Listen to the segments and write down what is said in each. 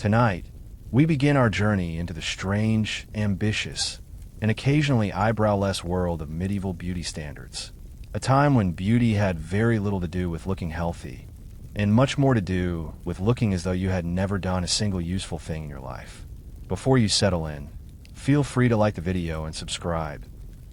Tonight, we begin our journey into the strange, ambitious, and occasionally eyebrow-less world of medieval beauty standards. A time when beauty had very little to do with looking healthy, and much more to do with looking as though you had never done a single useful thing in your life. Before you settle in, feel free to like the video and subscribe,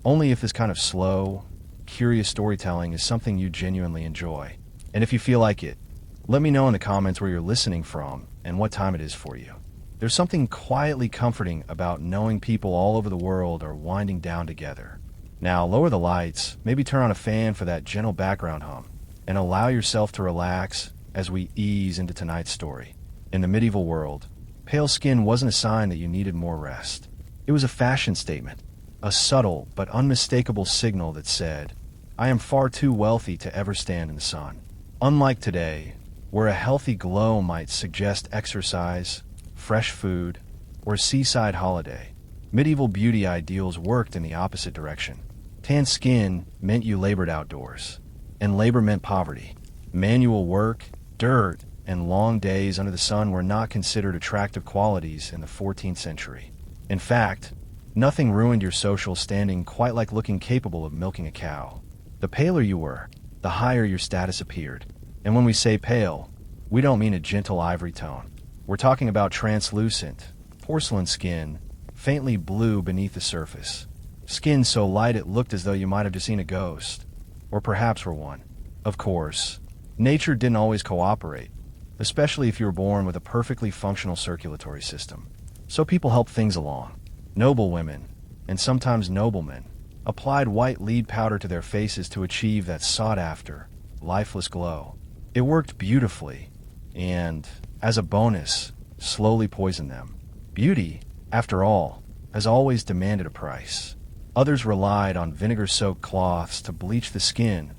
only if this kind of slow, curious storytelling is something you genuinely enjoy. And if you feel like it, let me know in the comments where you're listening from and what time it is for you. There's something quietly comforting about knowing people all over the world are winding down together. Now lower the lights, maybe turn on a fan for that gentle background hum, and allow yourself to relax as we ease into tonight's story. In the medieval world, pale skin wasn't a sign that you needed more rest. It was a fashion statement, a subtle but unmistakable signal that said, "I am far too wealthy to ever stand in the sun." Unlike today, where a healthy glow might suggest exercise, fresh food, or a seaside holiday, medieval beauty ideals worked in the opposite direction. Tan skin meant you labored outdoors, and labor meant poverty. Manual work, dirt, and long days under the sun were not considered attractive qualities in the 14th century. In fact, nothing ruined your social standing quite like looking capable of milking a cow. The paler you were, the higher your status appeared. And when we say pale, we don't mean a gentle ivory tone. We're talking about translucent, porcelain skin, faintly blue beneath the surface. Skin so light it looked as though you might have just seen a ghost, or perhaps were one. Of course, nature didn't always cooperate, especially if you were born with a perfectly functional circulatory system. So people helped things along. Noble women, and sometimes noblemen, applied white lead powder to their faces to achieve that sought-after, lifeless glow. It worked beautifully, and, as a bonus, slowly poisoned them. Beauty, after all, has always demanded a price. Others relied on vinegar-soaked cloths to bleach the skin,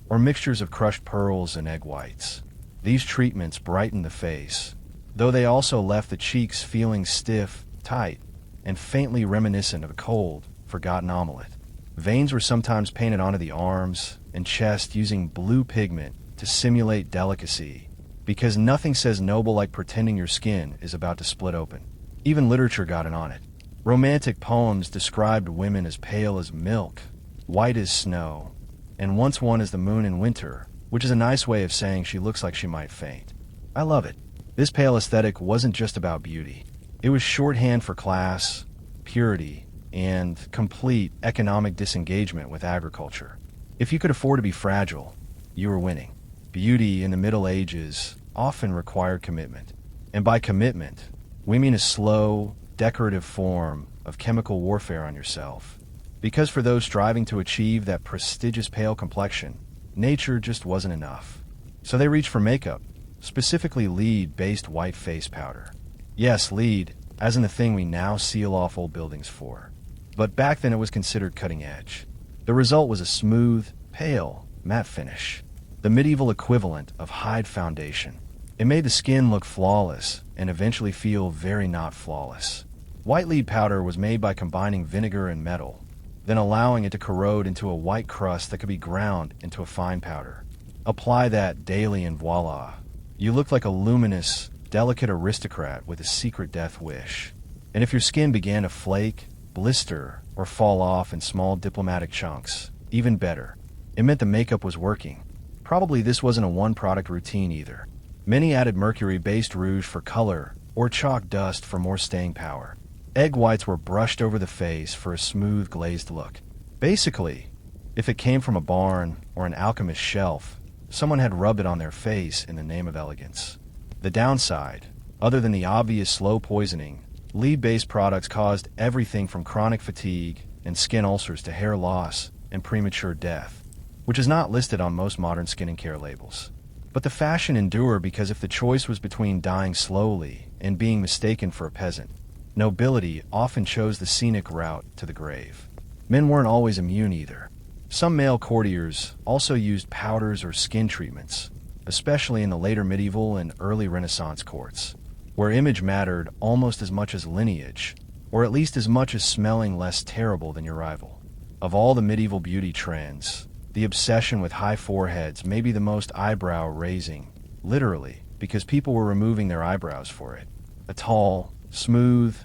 or mixtures of crushed pearls and egg whites. These treatments brightened the face, though they also left the cheeks feeling stiff, tight, and faintly reminiscent of a cold, forgotten omelet. Veins were sometimes painted onto the arms and chest using blue pigment to simulate delicacy, because nothing says noble like pretending your skin is about to split open. Even literature got in on it. Romantic poems described women as pale as milk, white as snow, and once one as the moon in winter, which is a nice way of saying she looks like she might faint. I love it. This pale aesthetic wasn't just about beauty. It was shorthand for class, purity, and complete economic disengagement with agriculture. If you could afford to be fragile, you were winning. Beauty in the Middle Ages often required commitment. And by commitment, we mean a slow, decorative form of chemical warfare on yourself. Because for those striving to achieve that prestigious pale complexion, nature just wasn't enough. So they reached for makeup, specifically lead-based white face powder. Yes, lead, as in the thing we now seal off old buildings for. But back then it was considered cutting edge. The result was a smooth, pale, matte finish, the medieval equivalent of Hyde foundation. It made the skin look flawless and eventually feel very not flawless. White lead powder was made by combining vinegar and metal, then allowing it to corrode into a white crust that could be ground into a fine powder. Apply that daily and voila, you look like a luminous, delicate aristocrat with a secret death wish. And if your skin began to flake, blister, or fall off in small diplomatic chunks, even better. It meant the makeup was working. Probably this wasn't a one-product routine either. Many added mercury-based rouge for color, or chalk dust for more staying power. Egg whites were brushed over the face for a smooth, glazed look. Basically, if it came from a barn or an alchemist's shelf, someone had rubbed it on their face in the name of elegance. The downside, other than the obvious slow poisoning, lead-based products caused everything from chronic fatigue and skin ulcers to hair loss and premature death, which is not listed on most modern skincare labels. But the fashion endured because if the choice was between dying slowly and being mistaken for a peasant, nobility often chose the scenic route to the grave. Men weren't always immune either. Some male courtiers also used powders or skin treatments, especially in the later medieval and early Renaissance courts, where image mattered almost as much as lineage, or at least as much as smelling less terrible than your rival. Of all the medieval beauty trends, the obsession with high foreheads may be the most eyebrow-raising, literally, because people were removing their eyebrows for it. A tall, smooth,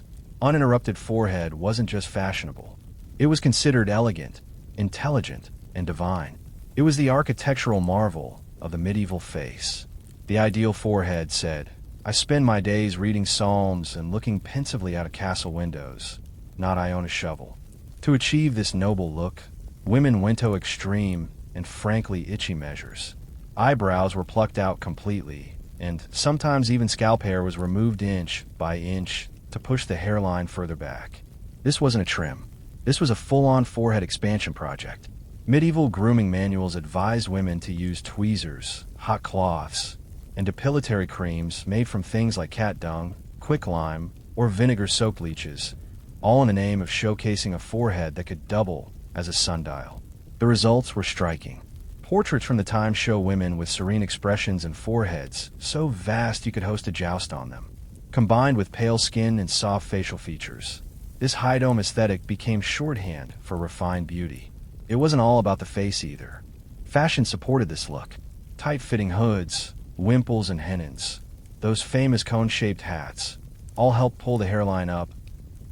uninterrupted forehead wasn't just fashionable. It was considered elegant, intelligent, and divine. It was the architectural marvel of the medieval face. The ideal forehead said, "I spend my days reading psalms and looking pensively out of castle windows, not I own a shovel." To achieve this noble look, women went to extreme and frankly itchy measures. Eyebrows were plucked out completely, and sometimes even scalp hair was removed inch by inch to push the hairline further back. This wasn't a trim. This was a full-on forehead expansion project. Medieval grooming manuals advised women to use tweezers, hot cloths, and depilatory creams made from things like cat dung, quicklime, or vinegar-soaked leeches, all in the name of showcasing a forehead that could double as a sundial. The results were striking. Portraits from the time show women with serene expressions and foreheads so vast you could host a joust on them, combined with pale skin and soft facial features. This high-dome aesthetic became shorthand for refined beauty. It wasn't all about the face either. Fashion supported this look. Tight-fitting hoods, wimples, and hennons, those famous cone-shaped hats, all helped pull the hairline up,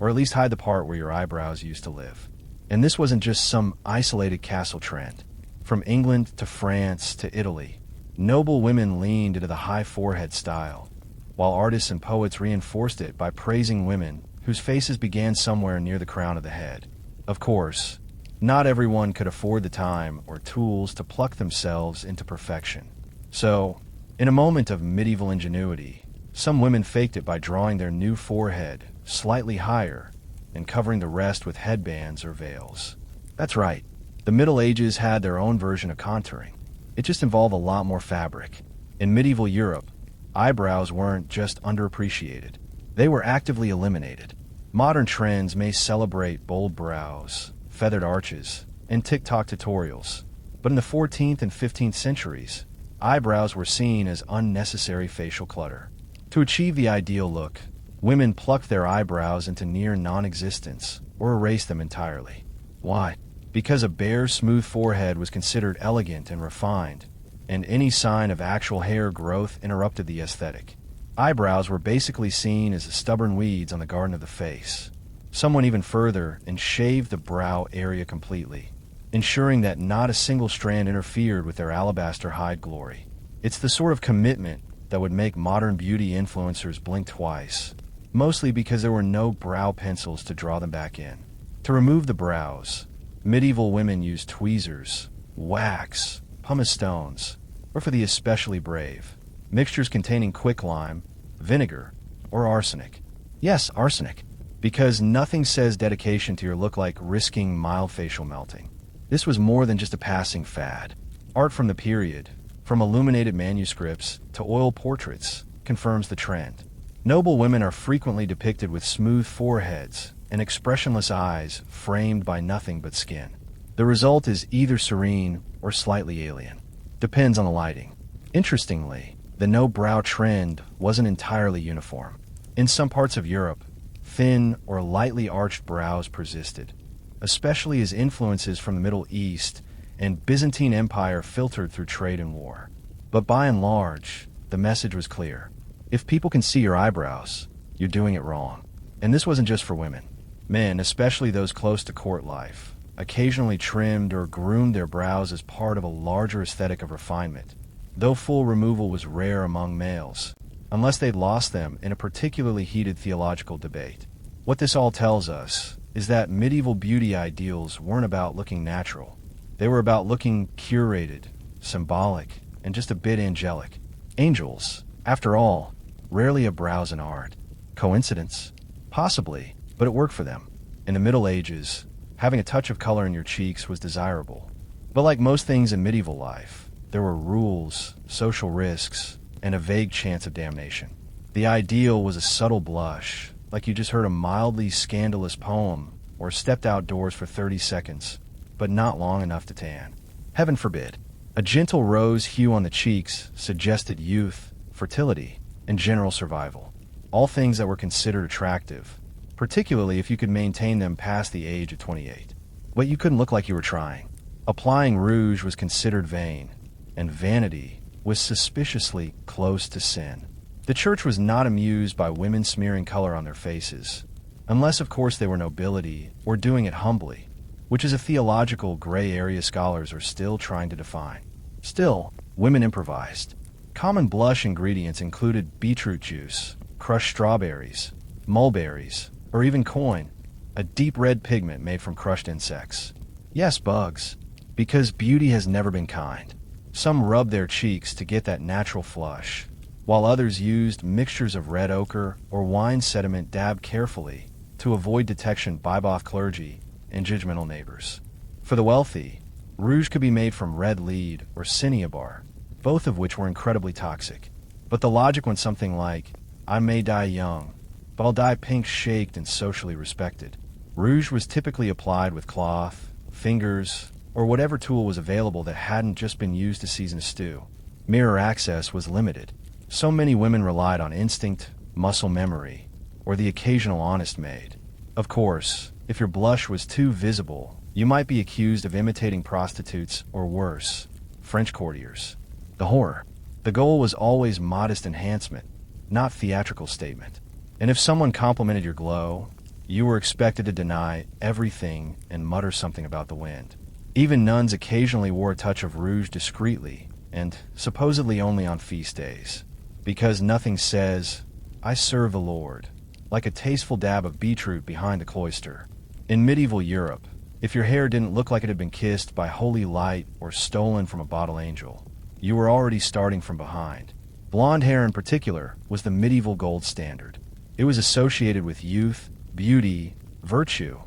or at least hide the part where your eyebrows used to live. And this wasn't just some isolated castle trend. From England to France to Italy, noble women leaned into the high forehead style, while artists and poets reinforced it by praising women whose faces began somewhere near the crown of the head. Of course, not everyone could afford the time or tools to pluck themselves into perfection. So, in a moment of medieval ingenuity, some women faked it by drawing their new forehead slightly higher and covering the rest with headbands or veils. That's right. The Middle Ages had their own version of contouring. It just involved a lot more fabric. In medieval Europe, eyebrows weren't just underappreciated. They were actively eliminated. Modern trends may celebrate bold brows, feathered arches, and TikTok tutorials. But in the 14th and 15th centuries, eyebrows were seen as unnecessary facial clutter. To achieve the ideal look, women plucked their eyebrows into near non-existence or erased them entirely. Why? Because a bare, smooth forehead was considered elegant and refined, and any sign of actual hair growth interrupted the aesthetic. Eyebrows were basically seen as the stubborn weeds on the garden of the face. Some went even further and shaved the brow area completely, ensuring that not a single strand interfered with their alabaster-hide glory. It's the sort of commitment that would make modern beauty influencers blink twice, mostly because there were no brow pencils to draw them back in. To remove the brows, medieval women used tweezers, wax, pumice stones, or for the especially brave, mixtures containing quicklime, vinegar, or arsenic. Yes, arsenic, because nothing says dedication to your look like risking mild facial melting. This was more than just a passing fad. Art from the period, from illuminated manuscripts to oil portraits, confirms the trend. Noble women are frequently depicted with smooth foreheads and expressionless eyes framed by nothing but skin. The result is either serene or slightly alien. Depends on the lighting. Interestingly, the no-brow trend wasn't entirely uniform. In some parts of Europe, thin or lightly arched brows persisted, especially as influences from the Middle East and Byzantine Empire filtered through trade and war. But by and large, the message was clear. If people can see your eyebrows, you're doing it wrong. And this wasn't just for women. Men, especially those close to court life, occasionally trimmed or groomed their brows as part of a larger aesthetic of refinement, though full removal was rare among males, unless they'd lost them in a particularly heated theological debate. What this all tells us is that medieval beauty ideals weren't about looking natural. They were about looking curated, symbolic, and just a bit angelic. Angels, after all, rarely have brows in art. Coincidence? Possibly, but it worked for them. In the Middle Ages, having a touch of color in your cheeks was desirable. But like most things in medieval life, there were rules, social risks, and a vague chance of damnation. The ideal was a subtle blush, like you just heard a mildly scandalous poem or stepped outdoors for 30 seconds, but not long enough to tan. Heaven forbid. A gentle rose hue on the cheeks suggested youth, fertility, and general survival, all things that were considered attractive, particularly if you could maintain them past the age of 28. But you couldn't look like you were trying. Applying rouge was considered vain, and vanity was suspiciously close to sin. The church was not amused by women smearing color on their faces, unless of course they were nobility or doing it humbly, which is a theological gray area scholars are still trying to define. Still, women improvised. Common blush ingredients included beetroot juice, crushed strawberries, mulberries, or even coin, a deep red pigment made from crushed insects. Yes, bugs, because beauty has never been kind. Some rubbed their cheeks to get that natural flush, while others used mixtures of red ochre or wine sediment dabbed carefully to avoid detection by both clergy and judgmental neighbors. For the wealthy, rouge could be made from red lead or cinnabar, both of which were incredibly toxic. But the logic went something like, I may die young, but I'll die pink shaked and socially respected. Rouge was typically applied with cloth, fingers, or whatever tool was available that hadn't just been used to season a stew. Mirror access was limited. So many women relied on instinct, muscle memory, or the occasional honest maid. Of course, if your blush was too visible, you might be accused of imitating prostitutes or worse, French courtiers. The horror. The goal was always modest enhancement, not theatrical statement. And if someone complimented your glow, you were expected to deny everything and mutter something about the wind. Even nuns occasionally wore a touch of rouge discreetly, and supposedly only on feast days. Because nothing says, I serve the Lord, like a tasteful dab of beetroot behind the cloister. In medieval Europe, if your hair didn't look like it had been kissed by holy light or stolen from a bottle angel, you were already starting from behind. Blonde hair in particular was the medieval gold standard. It was associated with youth, beauty, virtue,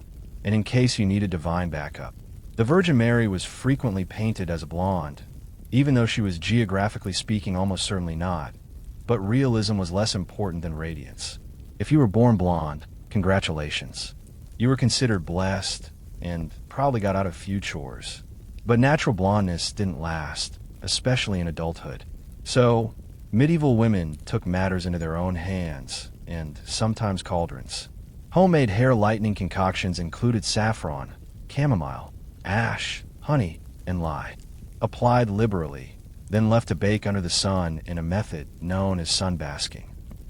and in case you needed divine backup. The Virgin Mary was frequently painted as a blonde, even though she was geographically speaking almost certainly not. But realism was less important than radiance. If you were born blonde, congratulations. You were considered blessed and probably got out a few chores. But natural blondness didn't last, especially in adulthood. So, medieval women took matters into their own hands, and sometimes cauldrons. Homemade hair lightening concoctions included saffron, chamomile, ash, honey, and lye. Applied liberally, then left to bake under the sun in a method known as sunbasking.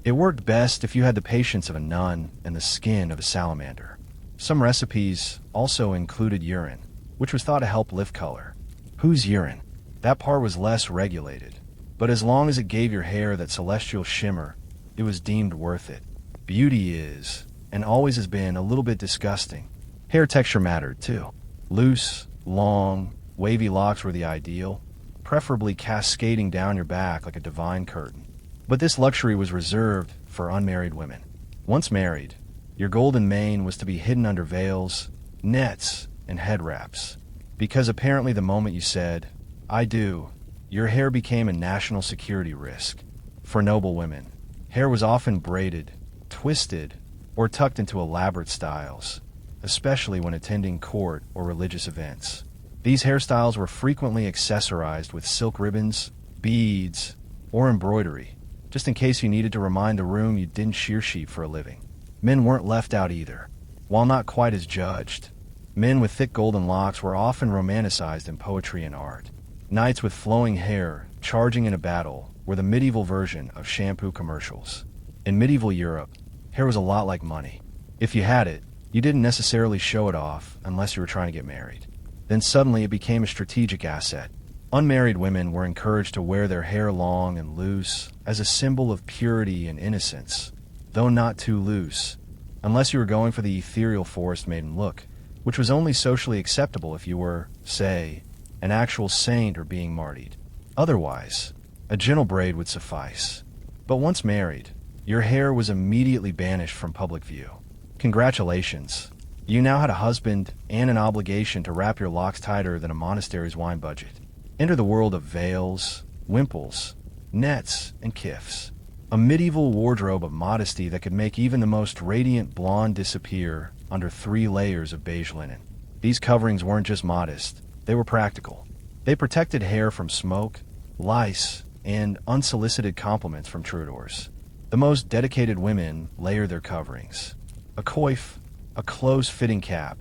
It worked best if you had the patience of a nun and the skin of a salamander. Some recipes also included urine, which was thought to help lift color. Whose urine? That part was less regulated, but as long as it gave your hair that celestial shimmer, it was deemed worth it. Beauty is, and always has been, a little bit disgusting. Hair texture mattered too. Loose, long, wavy locks were the ideal, preferably cascading down your back like a divine curtain. But this luxury was reserved for unmarried women. Once married, your golden mane was to be hidden under veils, nets, and head wraps. Because apparently the moment you said, I do, your hair became a national security risk. For noble women, hair was often braided, twisted, or tucked into elaborate styles, especially when attending court or religious events. These hairstyles were frequently accessorized with silk ribbons, beads, or embroidery, just in case you needed to remind the room you didn't shear sheep for a living. Men weren't left out either. While not quite as judged, men with thick golden locks were often romanticized in poetry and art. Knights with flowing hair charging in a battle were the medieval version of shampoo commercials. In medieval Europe, hair was a lot like money. If you had it, you didn't necessarily show it off unless you were trying to get married. Then suddenly it became a strategic asset. Unmarried women were encouraged to wear their hair long and loose as a symbol of purity and innocence, though not too loose, unless you were going for the ethereal forest maiden look, which was only socially acceptable if you were, say, an actual saint or being martyred. Otherwise, a gentle braid would suffice. But once married, your hair was immediately banished from public view. Congratulations. You now had a husband and an obligation to wrap your locks tighter than a monastery's wine budget. Enter the world of veils, wimples, nets, and kifs. A medieval wardrobe of modesty that could make even the most radiant blonde disappear under 3 layers of beige linen. These coverings weren't just modest, they were practical. They protected hair from smoke, lice, and unsolicited compliments from troubadours. The most dedicated women layered their coverings. A coif, a close-fitting cap,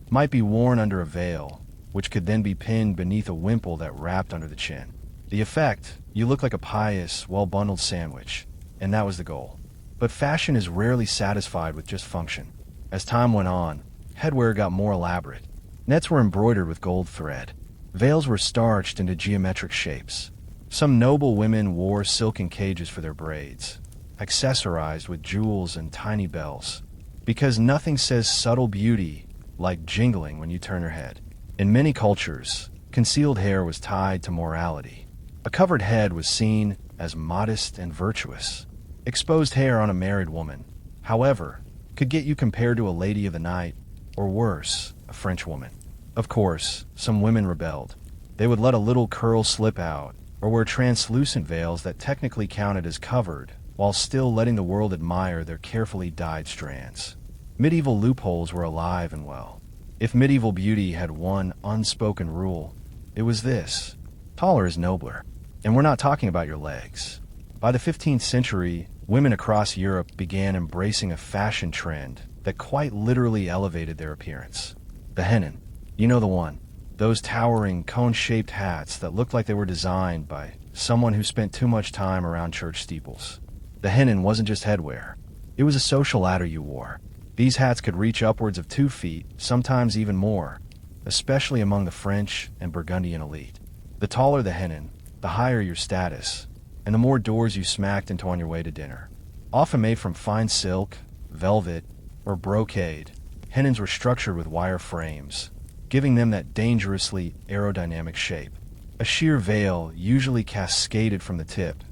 might be worn under a veil, which could then be pinned beneath a wimple that wrapped under the chin. The effect, you look like a pious, well-bundled sandwich. and that was the goal. But fashion is rarely satisfied with just function. As time went on, headwear got more elaborate. Nets were embroidered with gold thread. Veils were starched into geometric shapes. Some noble women wore silken cages for their braids, accessorized with jewels and tiny bells, because nothing says subtle beauty like jingling when you turn your head. In many cultures, concealed hair was tied to morality. A covered head was seen as modest and virtuous. Exposed hair on a married woman, however, could get you compared to a lady of the night, or worse, a French woman. Of course, some women rebelled. They would let a little curl slip out, or wear translucent veils that technically counted as covered, while still letting the world admire their carefully dyed strands. Medieval loopholes were alive and well. If medieval beauty had one unspoken rule, it was this: taller is nobler. And we're not talking about your legs. By the 15th century, women across Europe began embracing a fashion trend that quite literally elevated their appearance. The hennin. You know the one. Those towering, cone-shaped hats that looked like they were designed by someone who spent too much time around church steeples. The hennin wasn't just headwear. It was a social ladder you wore. These hats could reach upwards of 2 feet, sometimes even more, especially among the French and Burgundian elite. The taller the hennin, the higher your status, and the more doors you smacked into on your way to dinner. Often made from fine silk, velvet, or brocade, hennins were structured with wire frames, giving them that dangerously aerodynamic shape. A sheer veil usually cascaded from the tip,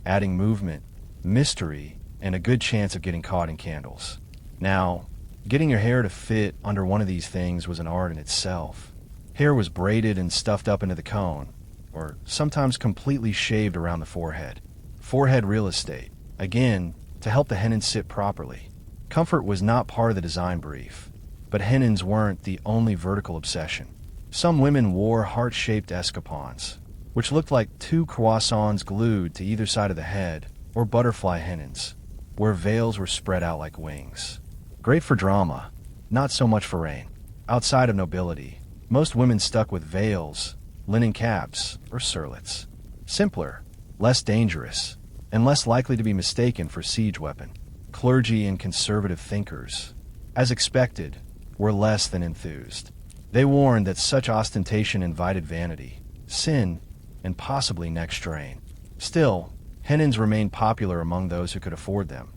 adding movement, mystery, and a good chance of getting caught in candles. Now, getting your hair to fit under one of these things was an art in itself. Hair was braided and stuffed up into the cone, or sometimes completely shaved around the forehead. Forehead real estate, again, to help the hennin sit properly. Comfort was not part of the design brief, but hennins weren't the only vertical obsession. Some women wore heart-shaped escapons, which looked like 2 croissants glued to either side of the head, or butterfly hennins, where veils were spread out like wings. Great for drama, not so much for reign. Outside of nobility, most women stuck with veils, linen caps, or circlets. Simpler, less dangerous, and less likely to be mistaken for siege weapon. Clergy and conservative thinkers, as expected, were less than enthused. They warned that such ostentation invited vanity, sin, and possibly neck strain. Still, hennins remained popular among those who could afford them,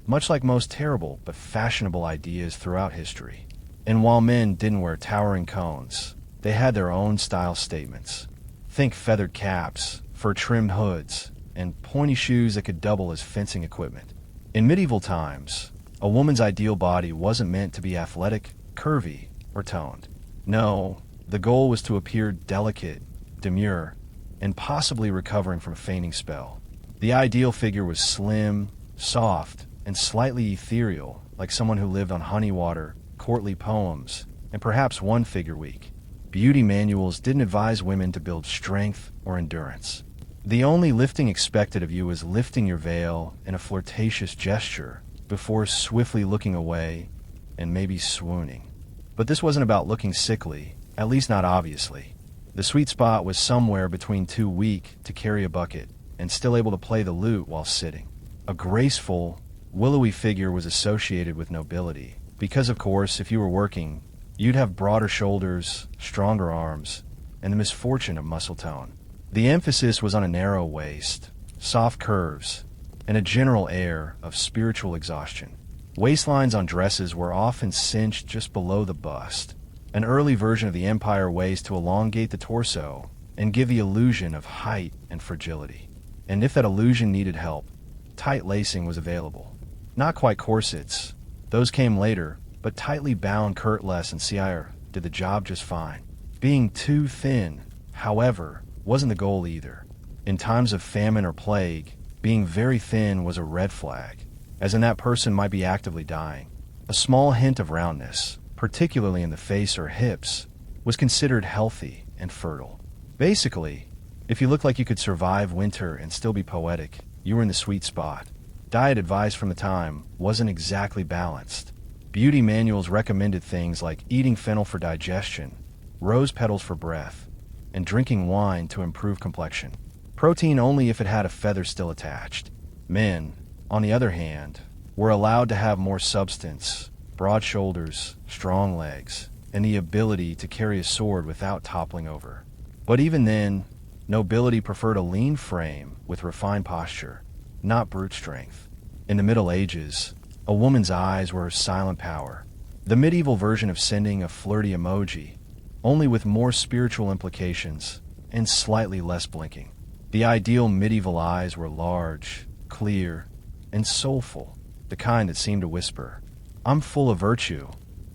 much like most terrible but fashionable ideas throughout history. And while men didn't wear towering cones, they had their own style statements. Think feathered caps, fur-trimmed hoods, and pointy shoes that could double as fencing equipment. In medieval times, a woman's ideal body wasn't meant to be athletic, curvy, or toned. No, the goal was to appear delicate, demure, and possibly recovering from a fainting spell. The ideal figure was slim, soft, and slightly ethereal, like someone who lived on honey water, courtly poems, and perhaps one figure week. Beauty manuals didn't advise women to build strength or endurance. The only lifting expected of you was lifting your veil in a flirtatious gesture before swiftly looking away and maybe swooning. But this wasn't about looking sickly, at least not obviously. The sweet spot was somewhere between too weak to carry a bucket and still able to play the lute while sitting. A graceful, willowy figure was associated with nobility, because of course, if you were working, you'd have broader shoulders, stronger arms, and the misfortune of muscle tone. The emphasis was on a narrow waist, soft curves, and a general air of spiritual exhaustion. Waistlines on dresses were often cinched just below the bust. An early version of the empire waist to elongate the torso and give the illusion of height and fragility. And if that illusion needed help, tight lacing was available. Not quite corsets. Those came later, but tightly bound kirtless and cire did the job just fine. Being too thin, however, wasn't the goal either. In times of famine or plague, being very thin was a red flag, as in that person might be actively dying. A small hint of roundness, particularly in the face or hips, was considered healthy and fertile. Basically, if you looked like you could survive winter and still be poetic, you were in the sweet spot. Diet advice from the time wasn't exactly balanced. Beauty manuals recommended things like eating fennel for digestion, rose petals for breath, and drinking wine to improve complexion. Protein only if it had a feather still attached. Men, on the other hand, were allowed to have more substance, broad shoulders, strong legs, and the ability to carry a sword without toppling over. But even then, nobility preferred a lean frame with refined posture, not brute strength. In the Middle Ages, a woman's eyes were her silent power, the medieval version of sending a flirty emoji, only with more spiritual implications and slightly less blinking. The ideal medieval eyes were large, clear, and soulful, the kind that seemed to whisper, "I'm full of virtue,"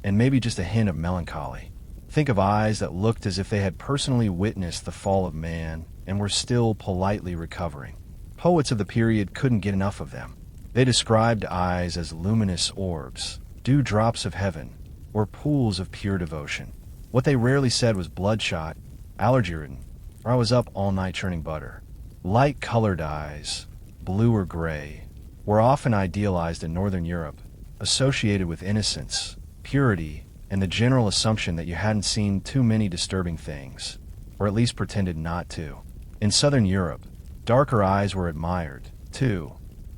and maybe just a hint of melancholy. Think of eyes that looked as if they had personally witnessed the fall of man and were still politely recovering. Poets of the period couldn't get enough of them. They described eyes as luminous orbs, dewdrops of heaven, or pools of pure devotion. What they rarely said was bloodshot, allergy-ridden, or I was up all night churning butter. Light-colored eyes, blue or gray, were often idealized in Northern Europe, associated with innocence, purity, and the general assumption that you hadn't seen too many disturbing things, or at least pretended not to. In Southern Europe, darker eyes were admired, too,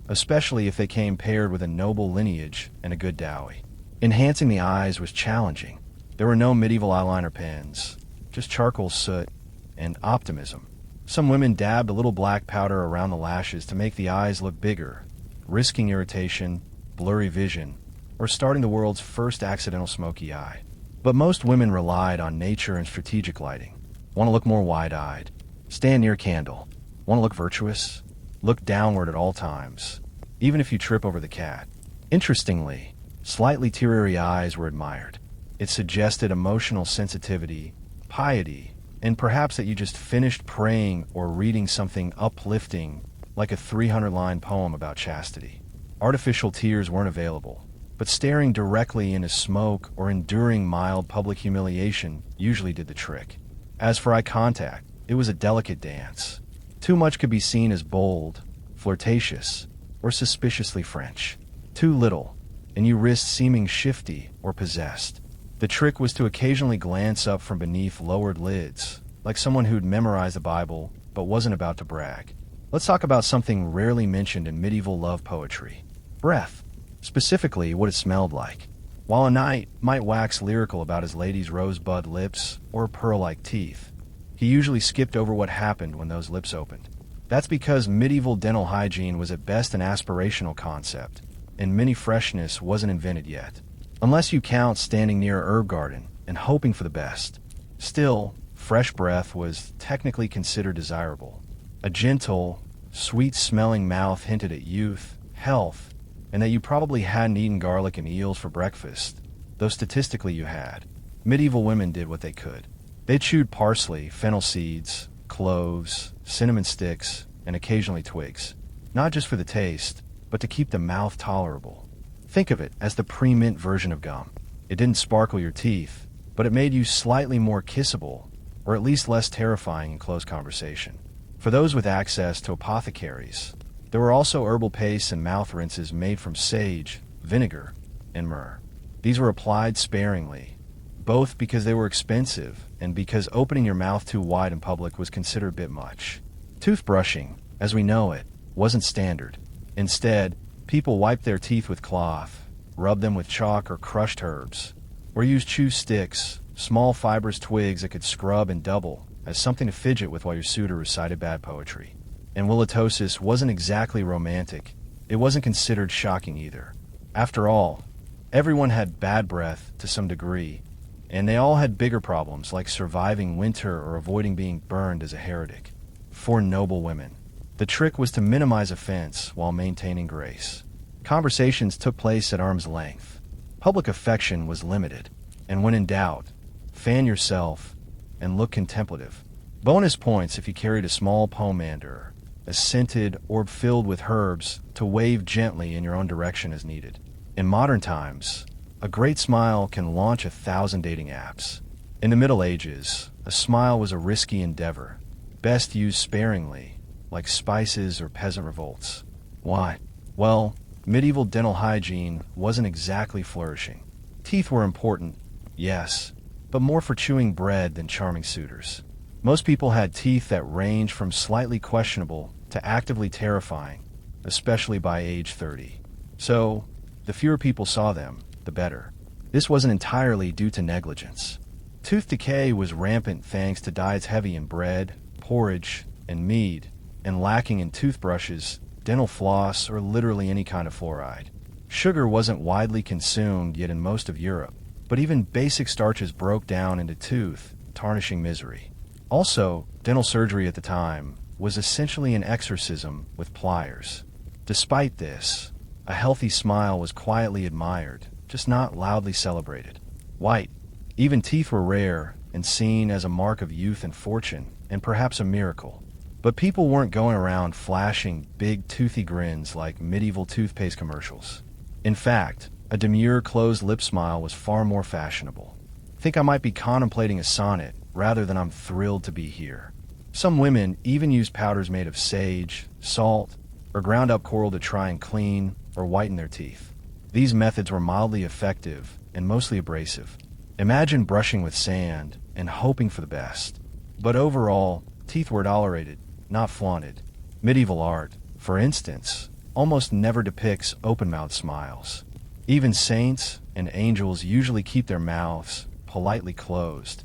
especially if they came paired with a noble lineage and a good dowry. Enhancing the eyes was challenging. There were no medieval eyeliner pens, just charcoal soot and optimism. Some women dabbed a little black powder around the lashes to make the eyes look bigger, risking irritation, blurry vision, or starting the world's first accidental smoky eye. But most women relied on nature and strategic lighting. Want to look more wide-eyed? Stand near a candle. Want to look virtuous? Look downward at all times, even if you trip over the cat. Interestingly, slightly teary eyes were admired. It suggested emotional sensitivity, piety, and perhaps that you just finished praying or reading something uplifting, like a 300-line poem about chastity. Artificial tears weren't available, but staring directly into smoke or enduring mild public humiliation usually did the trick. As for eye contact, it was a delicate dance. Too much could be seen as bold, flirtatious, or suspiciously French. Too little, and you risked seeming shifty or possessed. The trick was to occasionally glance up from beneath lowered lids, like someone who'd memorized the Bible but wasn't about to brag. Let's talk about something rarely mentioned in medieval love poetry: breath. Specifically, what it smelled like. While a knight might wax lyrical about his lady's rosebud lips or pearl-like teeth, he usually skipped over what happened when those lips opened. That's because medieval dental hygiene was at best an aspirational concept, and mini freshness wasn't invented yet. Unless you count standing near a herb garden and hoping for the best. Still, fresh breath was technically considered desirable. A gentle, sweet-smelling mouth hinted at youth, health, and that you probably hadn't eaten garlic and eels for breakfast, though statistically you had. Medieval women did what they could. They chewed parsley, fennel seeds, cloves, cinnamon sticks, and occasionally twigs, not just for the taste, but to keep the mouth tolerable. Think of it as the pre-mint version of gum. It didn't sparkle your teeth, but it made you slightly more kissable, or at least less terrifying in close conversation. For those with access to apothecaries, there were also herbal pastes and mouth rinses made from sage, vinegar, and myrrh. These were applied sparingly, both because they were expensive and because opening your mouth too wide in public was considered a bit much. Toothbrushing, as we know it, wasn't standard. Instead, people wiped their teeth with cloth, rubbed them with chalk or crushed herbs, or used chew sticks, small fibrous twigs that could scrub and double as something to fidget with while your suitor recited bad poetry. And halitosis wasn't exactly romantic. It wasn't considered shocking either. After all, everyone had bad breath to some degree, and they all had bigger problems like surviving winter or avoiding being burned as a heretic. For noble women, the trick was to minimize offense while maintaining grace. Conversations took place at arm's length. Public affection was limited, and when in doubt, fan yourself and look contemplative. Bonus points if you carried a small pomander, a scented orb filled with herbs to wave gently in your own direction as needed. In modern times, a great smile can launch 1,000 dating apps. In the Middle Ages, a smile was a risky endeavor, best used sparingly, like spices or peasant revolts. Why? Well, medieval dental hygiene wasn't exactly flourishing. Teeth were important, yes, but more for chewing bread than charming suitors. Most people had teeth that ranged from slightly questionable to actively terrifying, especially by age 30. So, the fewer people saw them, the better. This wasn't entirely due to negligence. Tooth decay was rampant thanks to diets heavy in bread, porridge, and mead, and lacking in toothbrushes, dental floss, or literally any kind of fluoride. Sugar wasn't widely consumed yet in most of Europe, but even basic starches broke down into tooth, tarnishing misery. Also, dental surgery at the time was essentially an exorcism with pliers. Despite this, a healthy smile was quietly admired, just not loudly celebrated. White, even teeth were rare and seen as a mark of youth and fortune, and perhaps a miracle. But people weren't going around flashing big toothy grins like medieval toothpaste commercials. In fact, a demure closed lip smile was far more fashionable. Think I might be contemplating a sonnet rather than I'm thrilled to be here. Some women even used powders made of sage, salt, or ground up coral to try and clean or whiten their teeth. These methods were mildly effective and mostly abrasive. Imagine brushing with sand and hoping for the best. But overall, teeth were tolerated, not flaunted. Medieval art, for instance, almost never depicts open-mouthed smiles. Even saints and angels usually keep their mouths politely closed,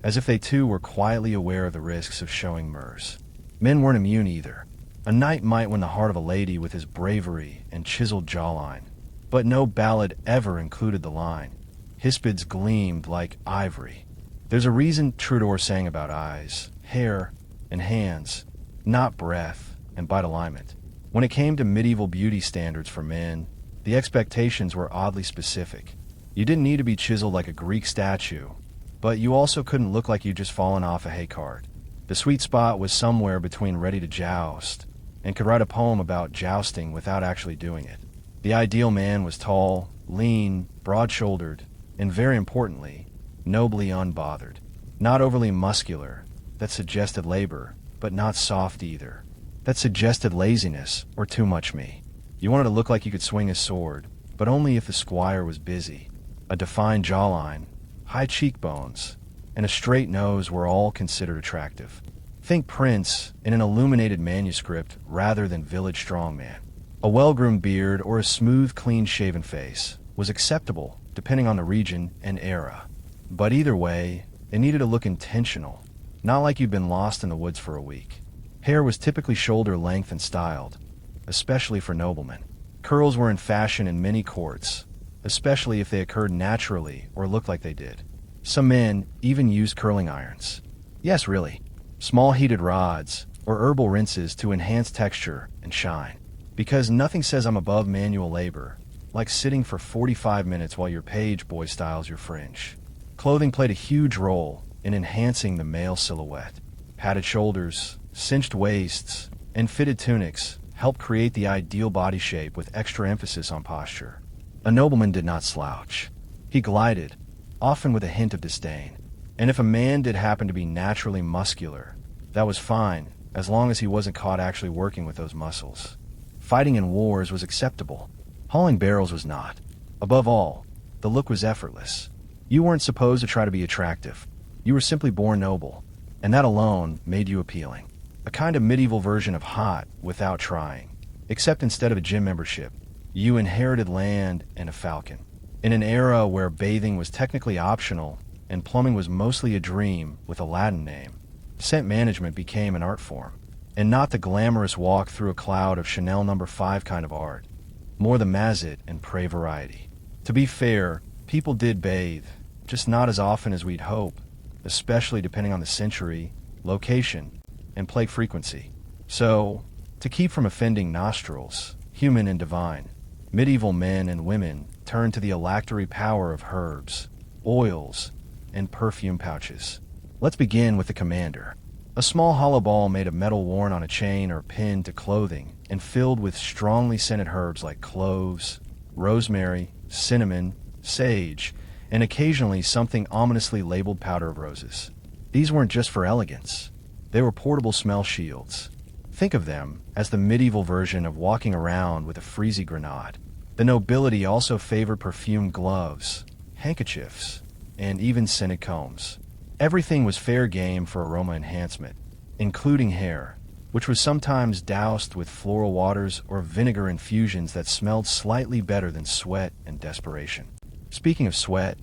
as if they too were quietly aware of the risks of showing murs. Men weren't immune either. A knight might win the heart of a lady with his bravery and chiseled jawline, but no ballad ever included the line, "Hispids gleamed like ivory." There's a reason Trudeau sang about eyes, hair, and hands, not breath and bite alignment. When it came to medieval beauty standards for men, the expectations were oddly specific. You didn't need to be chiseled like a Greek statue, but you also couldn't look like you'd just fallen off a hay cart. The sweet spot was somewhere between ready to joust and could write a poem about jousting without actually doing it. The ideal man was tall, lean, broad-shouldered, and very importantly, nobly unbothered. Not overly muscular, that suggested labor, but not soft either. That suggested laziness or too much me. You wanted to look like you could swing a sword, but only if the squire was busy. A defined jawline, high cheekbones, and a straight nose were all considered attractive. Think Prince in an illuminated manuscript rather than village strongman. A well-groomed beard or a smooth, clean-shaven face was acceptable depending on the region and era. But either way, it needed to look intentional, not like you'd been lost in the woods for a week. Hair was typically shoulder length and styled, especially for noblemen. Curls were in fashion in many courts, especially if they occurred naturally or looked like they did. Some men even used curling irons. Yes, really. Small heated rods or herbal rinses to enhance texture and shine. Because nothing says I'm above manual labor, like sitting for 45 minutes while your page boy styles your fringe. Clothing played a huge role in enhancing the male silhouette. Padded shoulders, cinched waists, and fitted tunics helped create the ideal body shape with extra emphasis on posture. A nobleman did not slouch. He glided, often with a hint of disdain. And if a man did happen to be naturally muscular, that was fine, as long as he wasn't caught actually working with those muscles. Fighting in wars was acceptable. Hauling barrels was not. Above all, the look was effortless. You weren't supposed to try to be attractive. You were simply born noble, and that alone made you appealing. A kind of medieval version of hot without trying. Except instead of a gym membership, you inherited land and a falcon. In an era where bathing was technically optional and plumbing was mostly a dream with a Latin name, scent management became an art form, and not the glamorous walk through a cloud of Chanel No. 5 kind of art, more the Mazet and Prey variety. To be fair, people did bathe, just not as often as we'd hope, especially depending on the century, location, and plague frequency. So, to keep from offending nostrils, human and divine, medieval men and women turned to the electory power of herbs, oils, and perfume pouches. Let's begin with the commander. A small hollow ball made of metal worn on a chain or pinned to clothing and filled with strongly scented herbs like cloves, rosemary, cinnamon, sage, and occasionally something ominously labeled powder of roses. These weren't just for elegance. They were portable smell shields. Think of them as the medieval version of walking around with a freezy grenade. The nobility also favored perfumed gloves, handkerchiefs, and even scented combs. Everything was fair game for aroma enhancement, including hair, which was sometimes doused with floral waters or vinegar infusions that smelled slightly better than sweat and desperation. Speaking of sweat,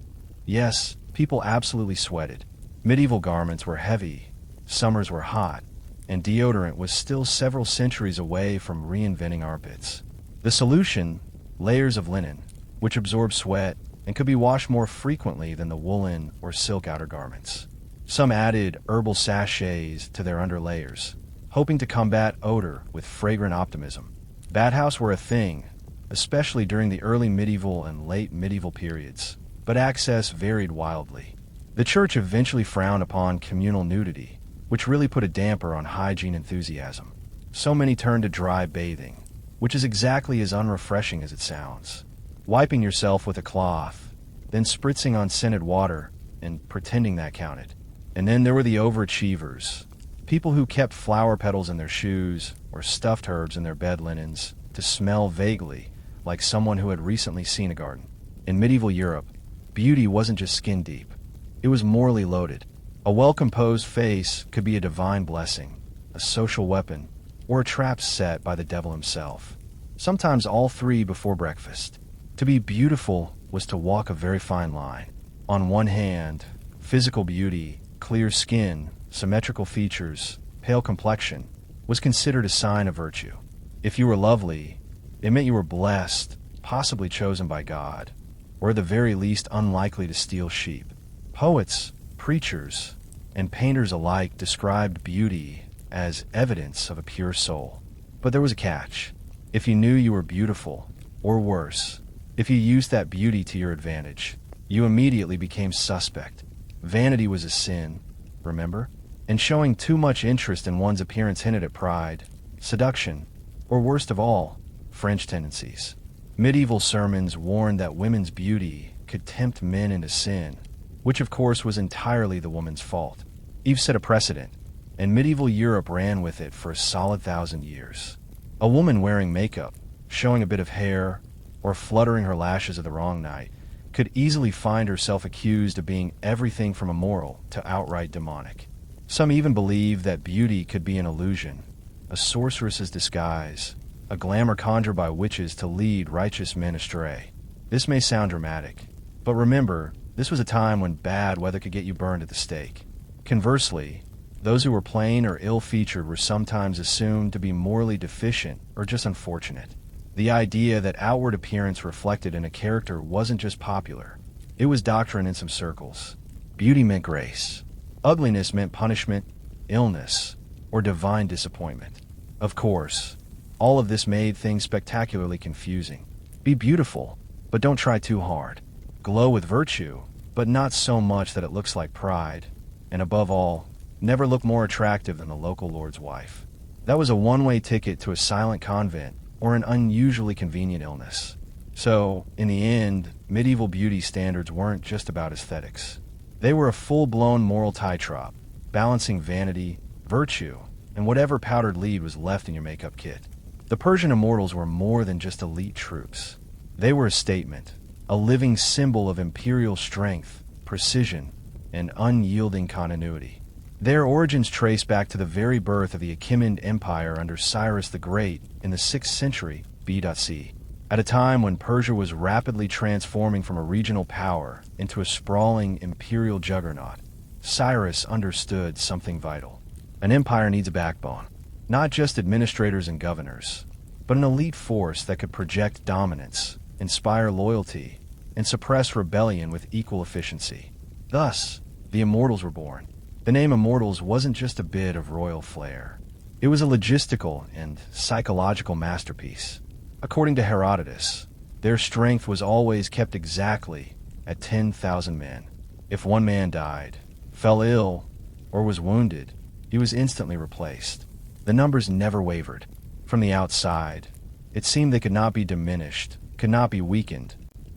yes, people absolutely sweated. Medieval garments were heavy, summers were hot, and deodorant was still several centuries away from reinventing armpits. The solution: layers of linen, which absorbed sweat and could be washed more frequently than the woolen or silk outer garments. Some added herbal sachets to their underlayers, hoping to combat odor with fragrant optimism. Bathhouses were a thing, especially during the early medieval and late medieval periods, but access varied wildly. The church eventually frowned upon communal nudity, which really put a damper on hygiene enthusiasm. So many turned to dry bathing, which is exactly as unrefreshing as it sounds. Wiping yourself with a cloth, then spritzing on scented water and pretending that counted. And then there were the overachievers, people who kept flower petals in their shoes or stuffed herbs in their bed linens to smell vaguely like someone who had recently seen a garden. In medieval Europe, beauty wasn't just skin deep. It was morally loaded. A well-composed face could be a divine blessing, a social weapon, or a trap set by the devil himself. Sometimes all three before breakfast. To be beautiful was to walk a very fine line. On one hand, physical beauty, clear skin, symmetrical features, pale complexion, was considered a sign of virtue. If you were lovely, it meant you were blessed, possibly chosen by God, or at the very least unlikely to steal sheep. Poets, preachers, and painters alike described beauty as evidence of a pure soul. But there was a catch. If you knew you were beautiful, or worse, if you used that beauty to your advantage, you immediately became suspect. Vanity was a sin, remember? And showing too much interest in one's appearance hinted at pride, seduction, or worst of all, French tendencies. Medieval sermons warned that women's beauty could tempt men into sin, which of course was entirely the woman's fault. Eve set a precedent, and medieval Europe ran with it for a solid 1,000 years. A woman wearing makeup, showing a bit of hair, or fluttering her lashes of the wrong night, could easily find herself accused of being everything from immoral to outright demonic. Some even believed that beauty could be an illusion, a sorceress's disguise, a glamour conjured by witches to lead righteous men astray. This may sound dramatic, but remember, this was a time when bad weather could get you burned at the stake. Conversely, those who were plain or ill-featured were sometimes assumed to be morally deficient or just unfortunate. The idea that outward appearance reflected in a character wasn't just popular. It was doctrine in some circles. Beauty meant grace. Ugliness meant punishment, illness, or divine disappointment. Of course, all of this made things spectacularly confusing. Be beautiful, but don't try too hard. Glow with virtue, but not so much that it looks like pride. And above all, never look more attractive than the local lord's wife. That was a one-way ticket to a silent convent or an unusually convenient illness. So, in the end, medieval beauty standards weren't just about aesthetics. They were a full-blown moral tightrope, balancing vanity, virtue, and whatever powdered lead was left in your makeup kit. The Persian immortals were more than just elite troops. They were a statement, a living symbol of imperial strength, precision, and unyielding continuity. Their origins trace back to the very birth of the Achaemenid Empire under Cyrus the Great in the 6th century BC. At a time when Persia was rapidly transforming from a regional power into a sprawling imperial juggernaut, Cyrus understood something vital. An empire needs a backbone, not just administrators and governors, but an elite force that could project dominance, inspire loyalty, and suppress rebellion with equal efficiency. Thus, the Immortals were born. The name Immortals wasn't just a bit of royal flair. It was a logistical and psychological masterpiece. According to Herodotus, their strength was always kept exactly at 10,000 men. If one man died, fell ill, or was wounded, he was instantly replaced. The numbers never wavered. From the outside, it seemed they could not be diminished, could not be weakened,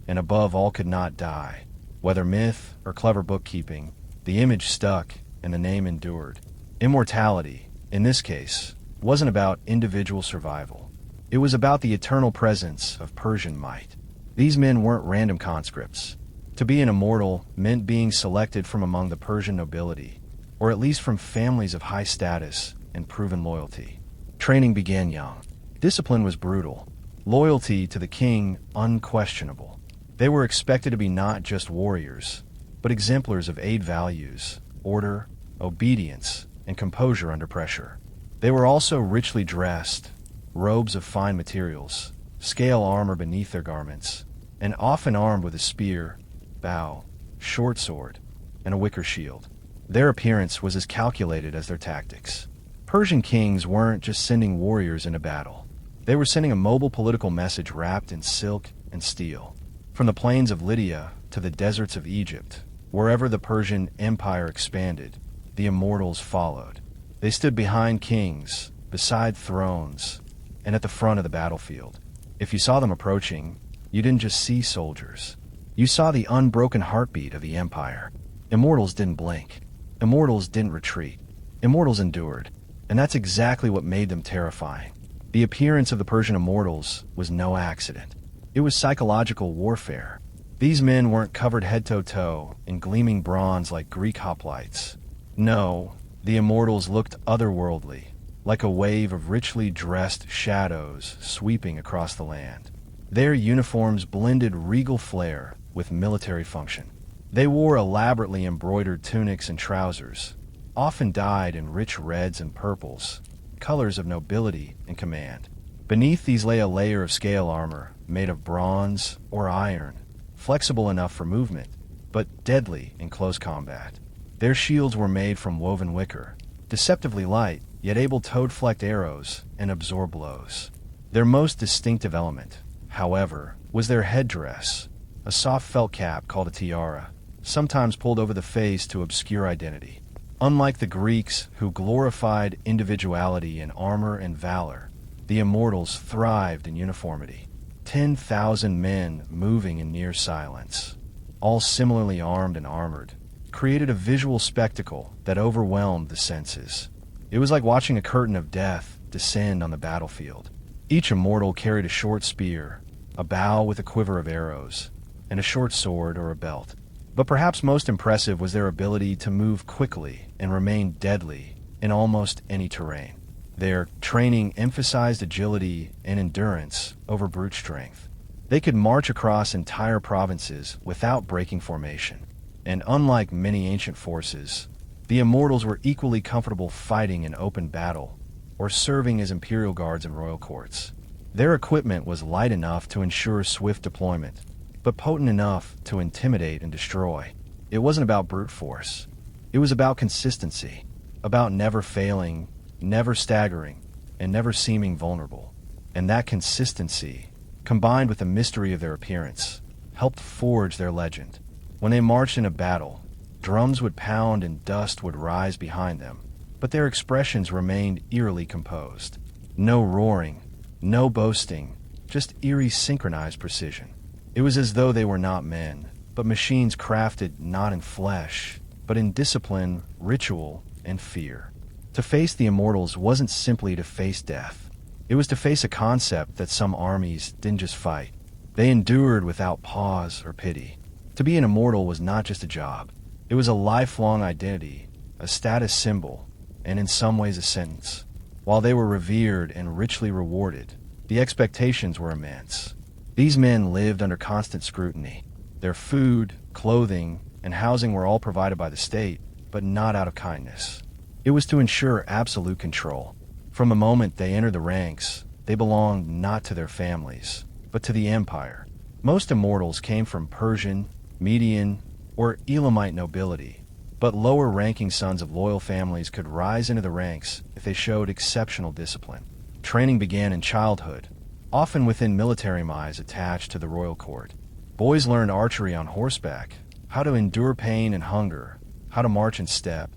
and above all could not die. Whether myth or clever bookkeeping, the image stuck and the name endured. Immortality, in this case, wasn't about individual survival. It was about the eternal presence of Persian might. These men weren't random conscripts. To be an immortal meant being selected from among the Persian nobility, or at least from families of high status and proven loyalty. Training began young. Discipline was brutal. Loyalty to the king unquestionable. They were expected to be not just warriors, but exemplars of aid values, order, obedience, and composure under pressure. They were also richly dressed, robes of fine materials, scale armor beneath their garments, and often armed with a spear, bow, short sword, and a wicker shield. Their appearance was as calculated as their tactics. Persian kings weren't just sending warriors into battle. They were sending a mobile political message wrapped in silk and steel. From the plains of Lydia to the deserts of Egypt, wherever the Persian Empire expanded, the immortals followed. They stood behind kings, beside thrones, and at the front of the battlefield. If you saw them approaching, you didn't just see soldiers. You saw the unbroken heartbeat of the empire. Immortals didn't blink. Immortals didn't retreat. Immortals endured. And that's exactly what made them terrifying. The appearance of the Persian immortals was no accident. It was psychological warfare. These men weren't covered head to toe in gleaming bronze like Greek hoplites. No, the immortals looked otherworldly, like a wave of richly dressed shadows sweeping across the land. Their uniforms blended regal flair with military function. They wore elaborately embroidered tunics and trousers, often dyed in rich reds and purples, colors of nobility and command. Beneath these lay a layer of scale armor made of bronze or iron, flexible enough for movement, but deadly in close combat. Their shields were made from woven wicker, deceptively light, yet able to deflect arrows and absorb blows. Their most distinctive element, however, was their headdress, a soft felt cap called a tiara, sometimes pulled over the face to obscure identity. Unlike the Greeks, who glorified individuality in armor and valor, the immortals thrived in uniformity. 10,000 men moving in near silence, all similarly armed and armored, created a visual spectacle that overwhelmed the senses. It was like watching a curtain of death descend on the battlefield. Each immortal carried a short spear, a bow with a quiver of arrows, and a short sword or a belt. But perhaps most impressive was their ability to move quickly and remain deadly in almost any terrain. Their training emphasized agility and endurance over brute strength. They could march across entire provinces without breaking formation. And unlike many ancient forces, the immortals were equally comfortable fighting in open battle or serving as imperial guards in royal courts. Their equipment was light enough to ensure swift deployment, but potent enough to intimidate and destroy. It wasn't about brute force. It was about consistency, about never failing, never staggering, and never seeming vulnerable. And that consistency, combined with the mystery of their appearance, helped forge their legend. When they marched in a battle, drums would pound and dust would rise behind them, but their expressions remained eerily composed. No roaring, no boasting, just eerie synchronized precision. It was as though they were not men, but machines crafted not in flesh, but in discipline, ritual, and fear. To face the immortals wasn't simply to face death. It was to face a concept that some armies didn't just fight. They endured without pause or pity. To be an immortal was not just a job. It was a lifelong identity, a status symbol, and in some ways a sentence. While they were revered and richly rewarded, the expectations were immense. These men lived under constant scrutiny. Their food, clothing, and housing were all provided by the state, but not out of kindness. It was to ensure absolute control. From the moment they entered the ranks, they belonged not to their families, but to the empire. Most immortals came from Persian, Median, or Elamite nobility, but lower-ranking sons of loyal families could rise into the ranks if they showed exceptional discipline. Training began in childhood, often within military mize attached to the royal court. Boys learned archery on horseback, how to endure pain and hunger, how to march in step,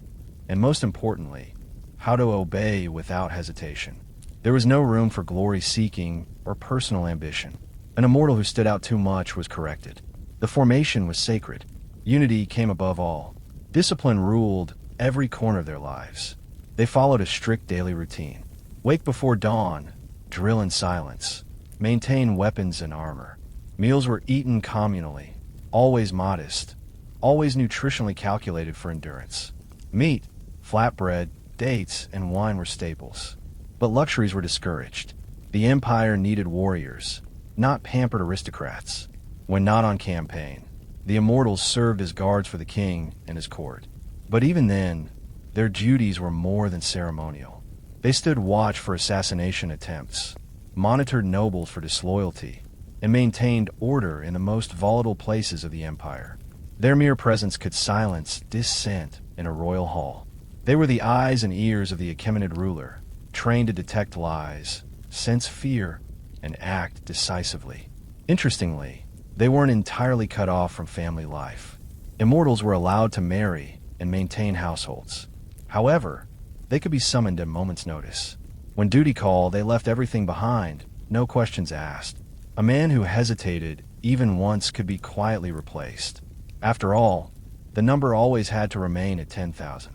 and most importantly, how to obey without hesitation. There was no room for glory-seeking or personal ambition. An immortal who stood out too much was corrected. The formation was sacred. Unity came above all. Discipline ruled every corner of their lives. They followed a strict daily routine. Wake before dawn, drill in silence, maintain weapons and armor. Meals were eaten communally, always modest, always nutritionally calculated for endurance. Meat, flatbread, dates, and wine were staples. But luxuries were discouraged. The empire needed warriors, not pampered aristocrats. When not on campaign, the immortals served as guards for the king and his court. But even then, their duties were more than ceremonial. They stood watch for assassination attempts, monitored nobles for disloyalty, and maintained order in the most volatile places of the empire. Their mere presence could silence dissent in a royal hall. They were the eyes and ears of the Achaemenid ruler, trained to detect lies, sense fear, and act decisively. Interestingly, they weren't entirely cut off from family life. Immortals were allowed to marry and maintain households. However, they could be summoned at a moment's notice. When duty called, they left everything behind, no questions asked. A man who hesitated even once could be quietly replaced. After all, the number always had to remain at 10,000.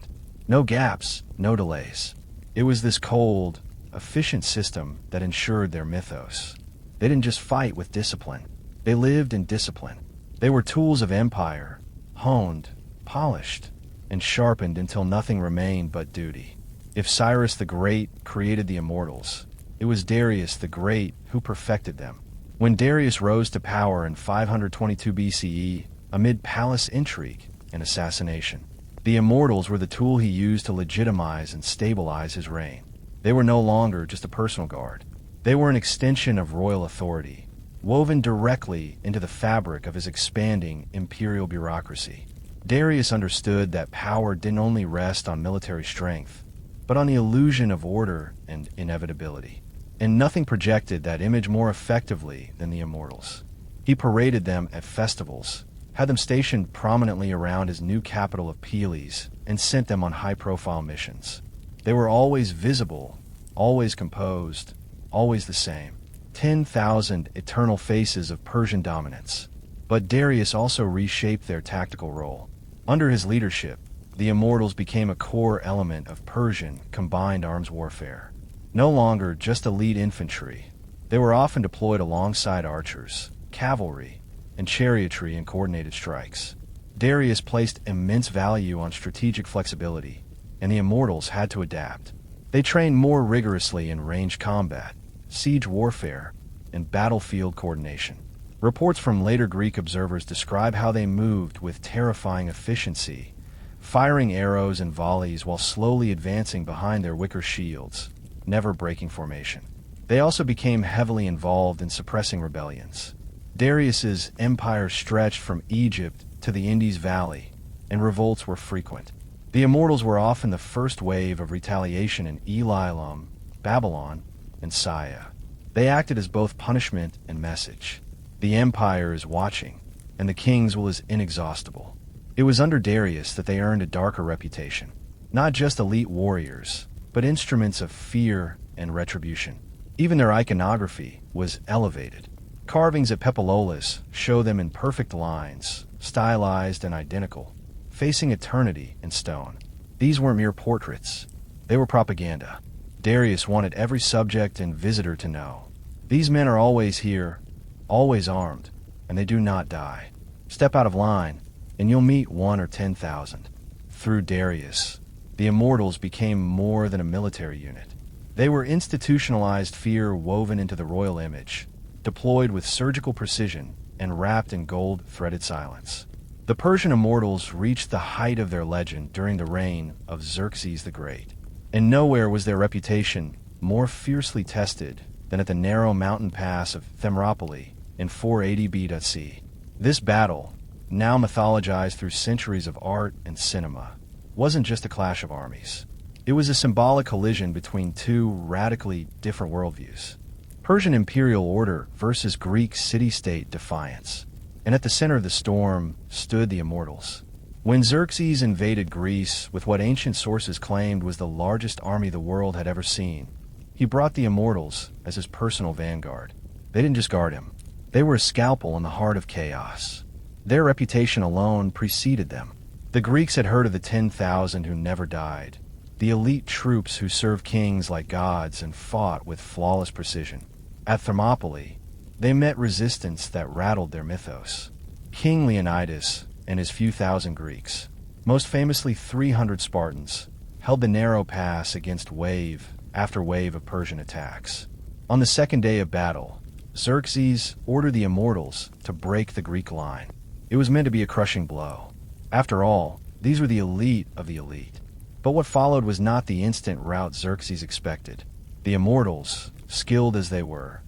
No gaps, no delays. It was this cold, efficient system that ensured their mythos. They didn't just fight with discipline. They lived in discipline. They were tools of empire, honed, polished, and sharpened until nothing remained but duty. If Cyrus the Great created the immortals, it was Darius the Great who perfected them. When Darius rose to power in 522 BCE, amid palace intrigue and assassination, the immortals were the tool he used to legitimize and stabilize his reign. They were no longer just a personal guard. They were an extension of royal authority, woven directly into the fabric of his expanding imperial bureaucracy. Darius understood that power didn't only rest on military strength, but on the illusion of order and inevitability. And nothing projected that image more effectively than the immortals. He paraded them at festivals, had them stationed prominently around his new capital of Peles, and sent them on high-profile missions. They were always visible, always composed, always the same. 10,000 eternal faces of Persian dominance. But Darius also reshaped their tactical role. Under his leadership, the immortals became a core element of Persian combined arms warfare. No longer just elite infantry, they were often deployed alongside archers, cavalry, and chariotry in coordinated strikes. Darius placed immense value on strategic flexibility, and the immortals had to adapt. They trained more rigorously in ranged combat, siege warfare, and battlefield coordination. Reports from later Greek observers describe how they moved with terrifying efficiency, firing arrows and volleys while slowly advancing behind their wicker shields, never breaking formation. They also became heavily involved in suppressing rebellions. Darius's empire stretched from Egypt to the Indus Valley, and revolts were frequent. The immortals were often the first wave of retaliation in Elam, Babylon, and Saya. They acted as both punishment and message. The empire is watching, and the king's will is inexhaustible. It was under Darius that they earned a darker reputation. Not just elite warriors, but instruments of fear and retribution. Even their iconography was elevated. Carvings at Pepololis show them in perfect lines, stylized and identical, facing eternity in stone. These weren't mere portraits. They were propaganda. Darius wanted every subject and visitor to know. These men are always here, always armed, and they do not die. Step out of line, and you'll meet 1 or 10,000. Through Darius, the immortals became more than a military unit. They were institutionalized fear woven into the royal image, deployed with surgical precision and wrapped in gold-threaded silence. The Persian immortals reached the height of their legend during the reign of Xerxes the Great, and nowhere was their reputation more fiercely tested than at the narrow mountain pass of Thermopylae in 480 BC. This battle, now mythologized through centuries of art and cinema, wasn't just a clash of armies. It was a symbolic collision between two radically different worldviews. Persian imperial order versus Greek city-state defiance. And at the center of the storm stood the immortals. When Xerxes invaded Greece with what ancient sources claimed was the largest army the world had ever seen, he brought the immortals as his personal vanguard. They didn't just guard him. They were a scalpel in the heart of chaos. Their reputation alone preceded them. The Greeks had heard of the 10,000 who never died, the elite troops who served kings like gods and fought with flawless precision. At Thermopylae, they met resistance that rattled their mythos. King Leonidas and his few thousand Greeks, most famously 300 Spartans, held the narrow pass against wave after wave of Persian attacks. On the second day of battle, Xerxes ordered the immortals to break the Greek line. It was meant to be a crushing blow. After all, these were the elite of the elite. But what followed was not the instant rout Xerxes expected. The immortals, skilled as they were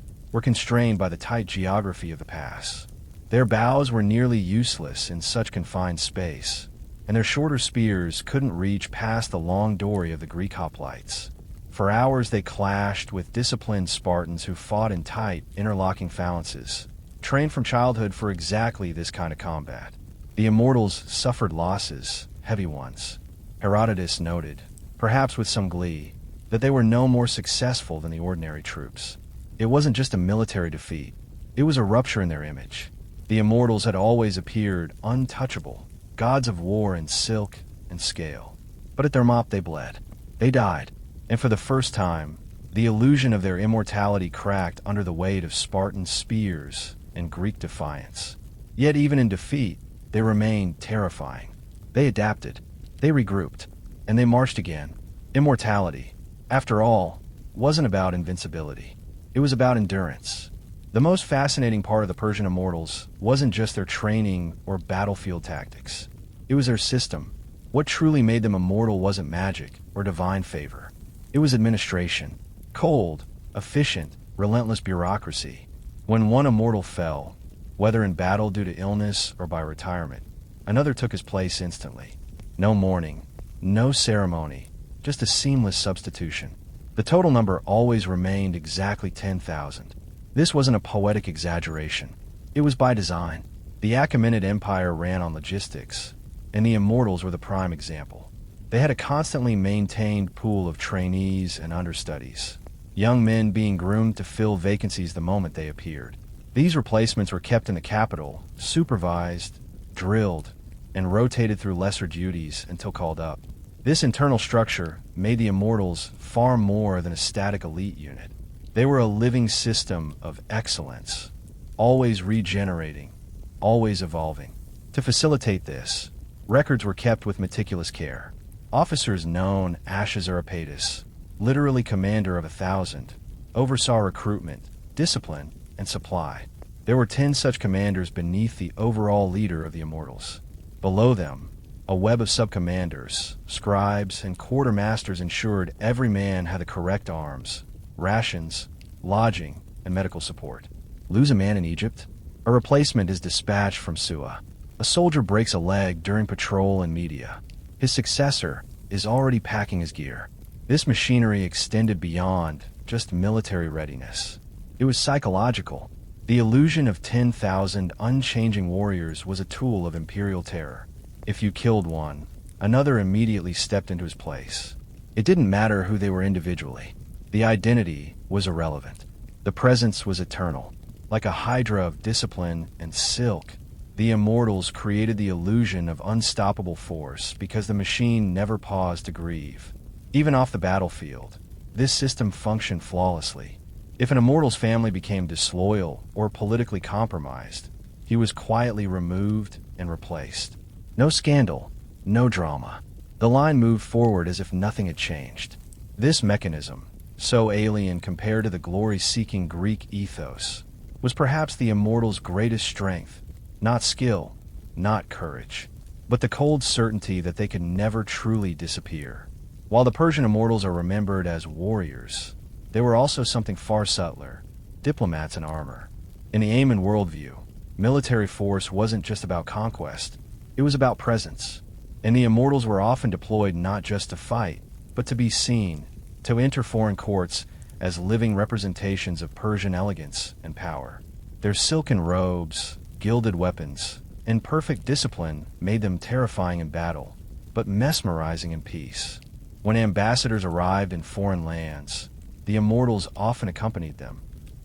constrained by the tight geography of the pass. Their bows were nearly useless in such confined space, and their shorter spears couldn't reach past the long dory of the Greek hoplites. For hours they clashed with disciplined Spartans who fought in tight, interlocking phalanxes, trained from childhood for exactly this kind of combat. The immortals suffered losses, heavy ones. Herodotus noted, perhaps with some glee, that they were no more successful than the ordinary troops. It wasn't just a military defeat, it was a rupture in their image. The immortals had always appeared untouchable, gods of war in silk and scale. But at Thermopylae they bled. They died, and for the first time, the illusion of their immortality cracked under the weight of Spartan spears and Greek defiance. Yet even in defeat, they remained terrifying. They adapted, they regrouped, and they marched again. Immortality, after all, wasn't about invincibility. It was about endurance. The most fascinating part of the Persian immortals wasn't just their training or battlefield tactics. It was their system. What truly made them immortal wasn't magic or divine favor. It was administration. Cold, efficient, relentless bureaucracy. When one immortal fell, whether in battle due to illness or by retirement, another took his place instantly. No mourning, no ceremony, just a seamless substitution. The total number always remained exactly 10,000. This wasn't a poetic exaggeration. It was by design. The Achaemenid Empire ran on logistics, and the immortals were the prime example. They had a constantly maintained pool of trainees and understudies, young men being groomed to fill vacancies the moment they appeared. These replacements were kept in the capital, supervised, drilled, and rotated through lesser duties until called up. This internal structure made the immortals far more than a static elite unit. They were a living system of excellence, always regenerating, always evolving. To facilitate this, records were kept with meticulous care. Officers known Ashes Arapatus, literally commander of 1,000, oversaw recruitment, discipline, and supply. There were 10 such commanders beneath the overall leader of the immortals. Below them, a web of sub-commanders, scribes, and quartermasters ensured every man had the correct arms, rations, lodging, and medical support. Lose a man in Egypt? A replacement is dispatched from Susa. A soldier breaks a leg during patrol in Media. His successor is already packing his gear. This machinery extended beyond just military readiness. It was psychological. The illusion of 10,000 unchanging warriors was a tool of imperial terror. If you killed one, another immediately stepped into his place. It didn't matter who they were individually. The identity was irrelevant. The presence was eternal. Like a hydra of discipline and silk, the immortals created the illusion of unstoppable force because the machine never paused to grieve. Even off the battlefield, this system functioned flawlessly. If an immortal's family became disloyal or politically compromised, he was quietly removed and replaced. No scandal, no drama. The line moved forward as if nothing had changed. This mechanism, so alien compared to the glory-seeking Greek ethos, was perhaps the immortals' greatest strength. Not skill, not courage, but the cold certainty that they could never truly disappear. While the Persian immortals are remembered as warriors, they were also something far subtler, diplomats in armor. In the Amun worldview, military force wasn't just about conquest, it was about presence. And the immortals were often deployed not just to fight, but to be seen, to enter foreign courts as living representations of Persian elegance and power. Their silken robes, gilded weapons, and perfect discipline made them terrifying in battle, but mesmerizing in peace. When ambassadors arrived in foreign lands, the immortals often accompanied them,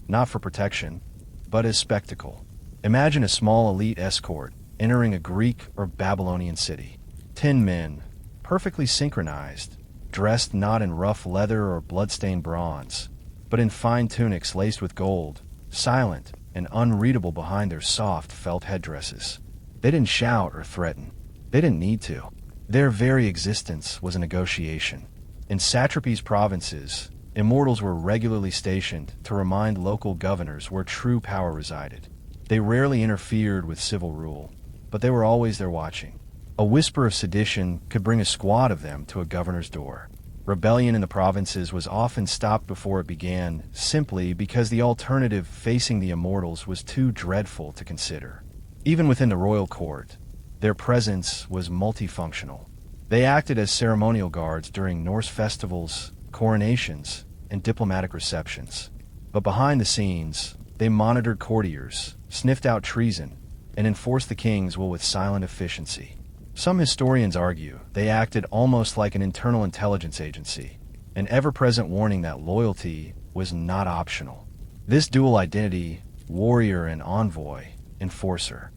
not for protection, but as spectacle. Imagine a small elite escort entering a Greek or Babylonian city. 10 men, perfectly synchronized, dressed not in rough leather or blood-stained bronze, but in fine tunics laced with gold, silent and unreadable behind their soft felt headdresses. They didn't shout or threaten. They didn't need to. Their very existence was a negotiation. In satrapies' provinces, Immortals were regularly stationed to remind local governors where true power resided. They rarely interfered with civil rule, but they were always there watching. A whisper of sedition could bring a squad of them to a governor's door. Rebellion in the provinces was often stopped before it began, simply because the alternative facing the Immortals was too dreadful to consider. Even within the royal court, their presence was multifunctional. They acted as ceremonial guards during Norse festivals, coronations, and diplomatic receptions. But behind the scenes, they monitored courtiers, sniffed out treason, and enforced the king's will with silent efficiency. Some historians argue they acted almost like an internal intelligence agency, an ever-present warning that loyalty was not optional. This dual identity, warrior and envoy, enforcer,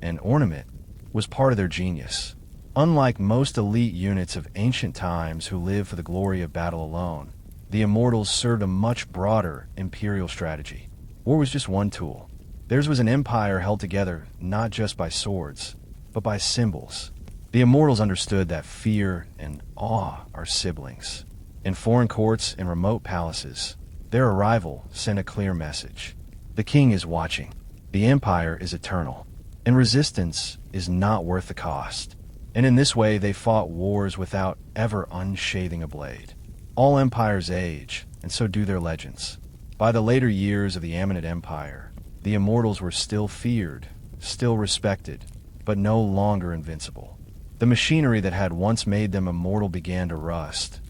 and ornament, was part of their genius. Unlike most elite units of ancient times who lived for the glory of battle alone, the Immortals served a much broader imperial strategy. War was just one tool. Theirs was an empire held together not just by swords, but by symbols. The Immortals understood that fear and awe are siblings. In foreign courts and remote palaces, their arrival sent a clear message. The king is watching. The empire is eternal. And resistance is not worth the cost. And in this way, they fought wars without ever unshathing a blade. All empires age, and so do their legends. By the later years of the Amanid Empire, the Immortals were still feared, still respected, but no longer invincible. The machinery that had once made them immortal began to rust,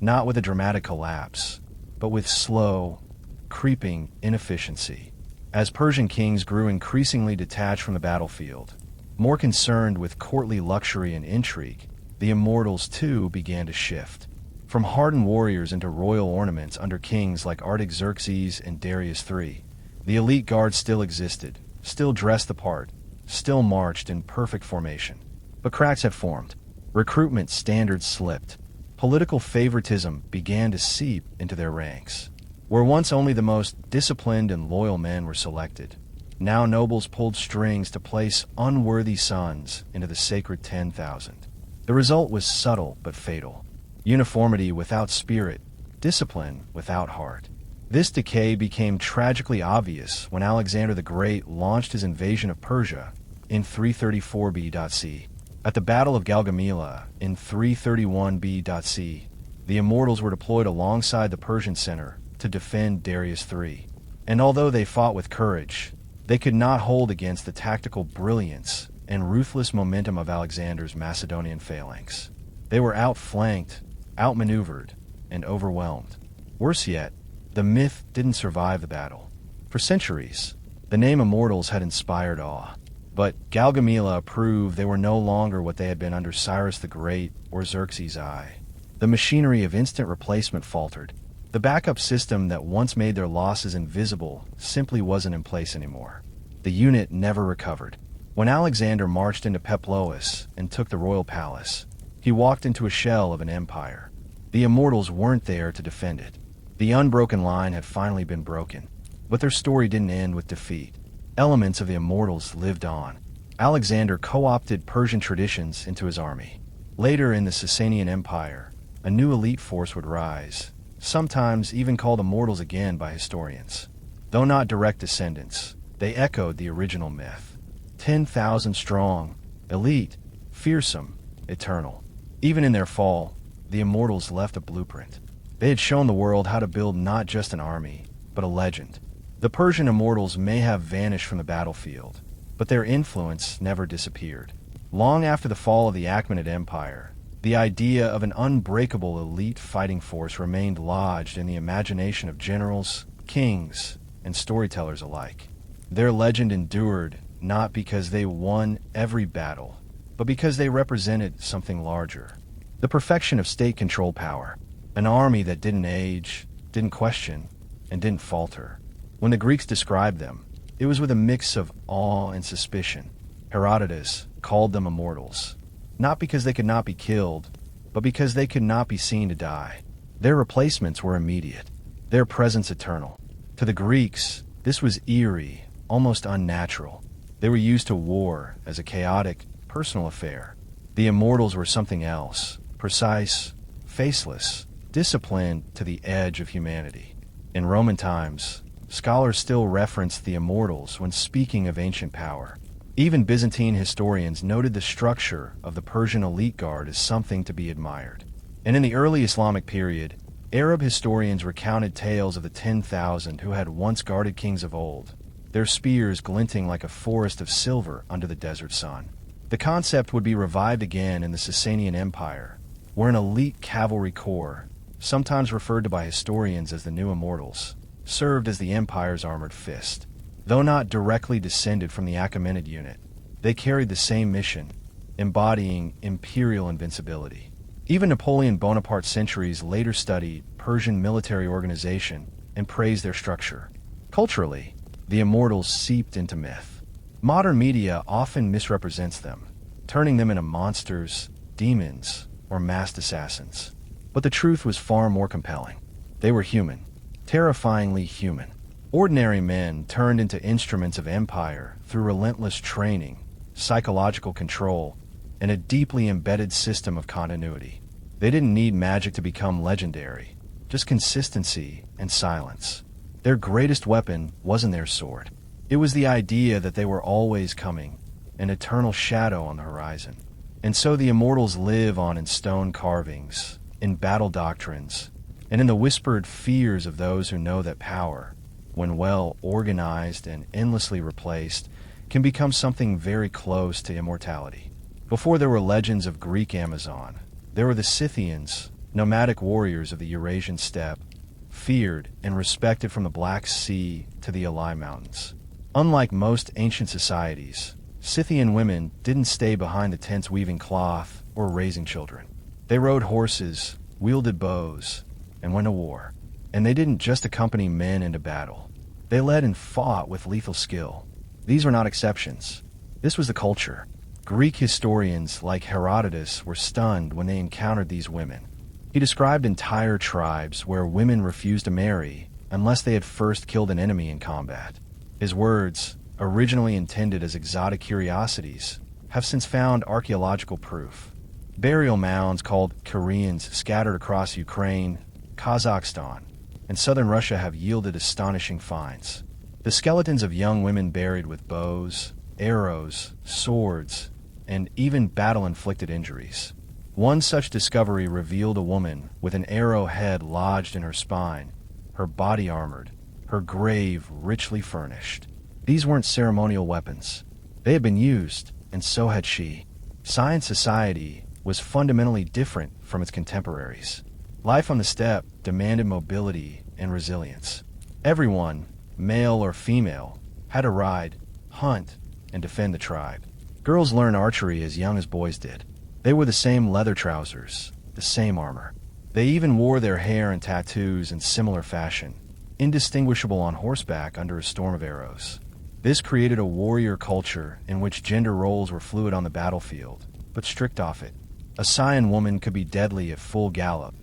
not with a dramatic collapse, but with slow, creeping inefficiency. As Persian kings grew increasingly detached from the battlefield, more concerned with courtly luxury and intrigue, the Immortals too began to shift. From hardened warriors into royal ornaments under kings like Artaxerxes and Darius III, the elite guard still existed, still dressed the part, still marched in perfect formation. But cracks had formed. Recruitment standards slipped. Political favoritism began to seep into their ranks. Where once only the most disciplined and loyal men were selected, now nobles pulled strings to place unworthy sons into the sacred 10,000. The result was subtle but fatal. Uniformity without spirit, discipline without heart. This decay became tragically obvious when Alexander the Great launched his invasion of Persia in 334 BC. At the Battle of Gaugamela in 331 BC, the Immortals were deployed alongside the Persian center to defend Darius III. And although they fought with courage, they could not hold against the tactical brilliance and ruthless momentum of Alexander's Macedonian phalanx. They were outflanked, outmaneuvered, and overwhelmed. Worse yet, the myth didn't survive the battle. For centuries, the name Immortals had inspired awe. But Gaugamela proved they were no longer what they had been under Cyrus the Great or Xerxes I. The machinery of instant replacement faltered. The backup system that once made their losses invisible simply wasn't in place anymore. The unit never recovered. When Alexander marched into Peplois and took the royal palace, he walked into a shell of an empire. The Immortals weren't there to defend it. The unbroken line had finally been broken. But their story didn't end with defeat. Elements of the Immortals lived on. Alexander co-opted Persian traditions into his army. Later in the Sasanian Empire, a new elite force would rise, sometimes even called Immortals again by historians. Though not direct descendants, they echoed the original myth. 10,000 strong, elite, fearsome, eternal. Even in their fall, the Immortals left a blueprint. They had shown the world how to build not just an army, but a legend. The Persian Immortals may have vanished from the battlefield, but their influence never disappeared. Long after the fall of the Achaemenid Empire, the idea of an unbreakable elite fighting force remained lodged in the imagination of generals, kings, and storytellers alike. Their legend endured not because they won every battle, but because they represented something larger. The perfection of state control power, an army that didn't age, didn't question, and didn't falter. When the Greeks described them, it was with a mix of awe and suspicion. Herodotus called them Immortals, not because they could not be killed, but because they could not be seen to die. Their replacements were immediate, their presence eternal. To the Greeks, this was eerie, almost unnatural. They were used to war as a chaotic, personal affair. The Immortals were something else, precise, faceless, discipline to the edge of humanity. In Roman times, scholars still reference the immortals when speaking of ancient power. Even Byzantine historians noted the structure of the Persian elite guard as something to be admired. And in the early Islamic period, Arab historians recounted tales of the 10,000 who had once guarded kings of old, their spears glinting like a forest of silver under the desert sun. The concept would be revived again in the Sasanian Empire, where an elite cavalry corps, sometimes referred to by historians as the New Immortals, served as the empire's armored fist. Though not directly descended from the Achaemenid unit, they carried the same mission, embodying imperial invincibility. Even Napoleon Bonaparte centuries later studied Persian military organization and praised their structure. Culturally, the immortals seeped into myth. Modern media often misrepresents them, turning them into monsters, demons, or masked assassins. But the truth was far more compelling. They were human, terrifyingly human. Ordinary men turned into instruments of empire through relentless training, psychological control, and a deeply embedded system of continuity. They didn't need magic to become legendary, just consistency and silence. Their greatest weapon wasn't their sword. It was the idea that they were always coming, an eternal shadow on the horizon. And so the immortals live on in stone carvings, in battle doctrines, and in the whispered fears of those who know that power, when well organized and endlessly replaced, can become something very close to immortality. Before there were legends of Greek Amazon, there were the Scythians, nomadic warriors of the Eurasian steppe, feared and respected from the Black Sea to the Alai Mountains. Unlike most ancient societies, Scythian women didn't stay behind the tents weaving cloth or raising children. They rode horses, wielded bows, and went to war. And they didn't just accompany men into battle. They led and fought with lethal skill. These were not exceptions. This was the culture. Greek historians like Herodotus were stunned when they encountered these women. He described entire tribes where women refused to marry unless they had first killed an enemy in combat. His words, originally intended as exotic curiosities, have since found archaeological proof. Burial mounds called Koreans scattered across Ukraine, Kazakhstan, and southern Russia have yielded astonishing finds. The skeletons of young women buried with bows, arrows, swords, and even battle-inflicted injuries. One such discovery revealed a woman with an arrowhead lodged in her spine, her body armored, her grave richly furnished. These weren't ceremonial weapons. They had been used, and so had she. Science society was fundamentally different from its contemporaries. Life on the steppe demanded mobility and resilience. Everyone, male or female, had to ride, hunt, and defend the tribe. Girls learned archery as young as boys did. They wore the same leather trousers, the same armor. They even wore their hair and tattoos in similar fashion, indistinguishable on horseback under a storm of arrows. This created a warrior culture in which gender roles were fluid on the battlefield, but strict off it. A Scion woman could be deadly at full gallop,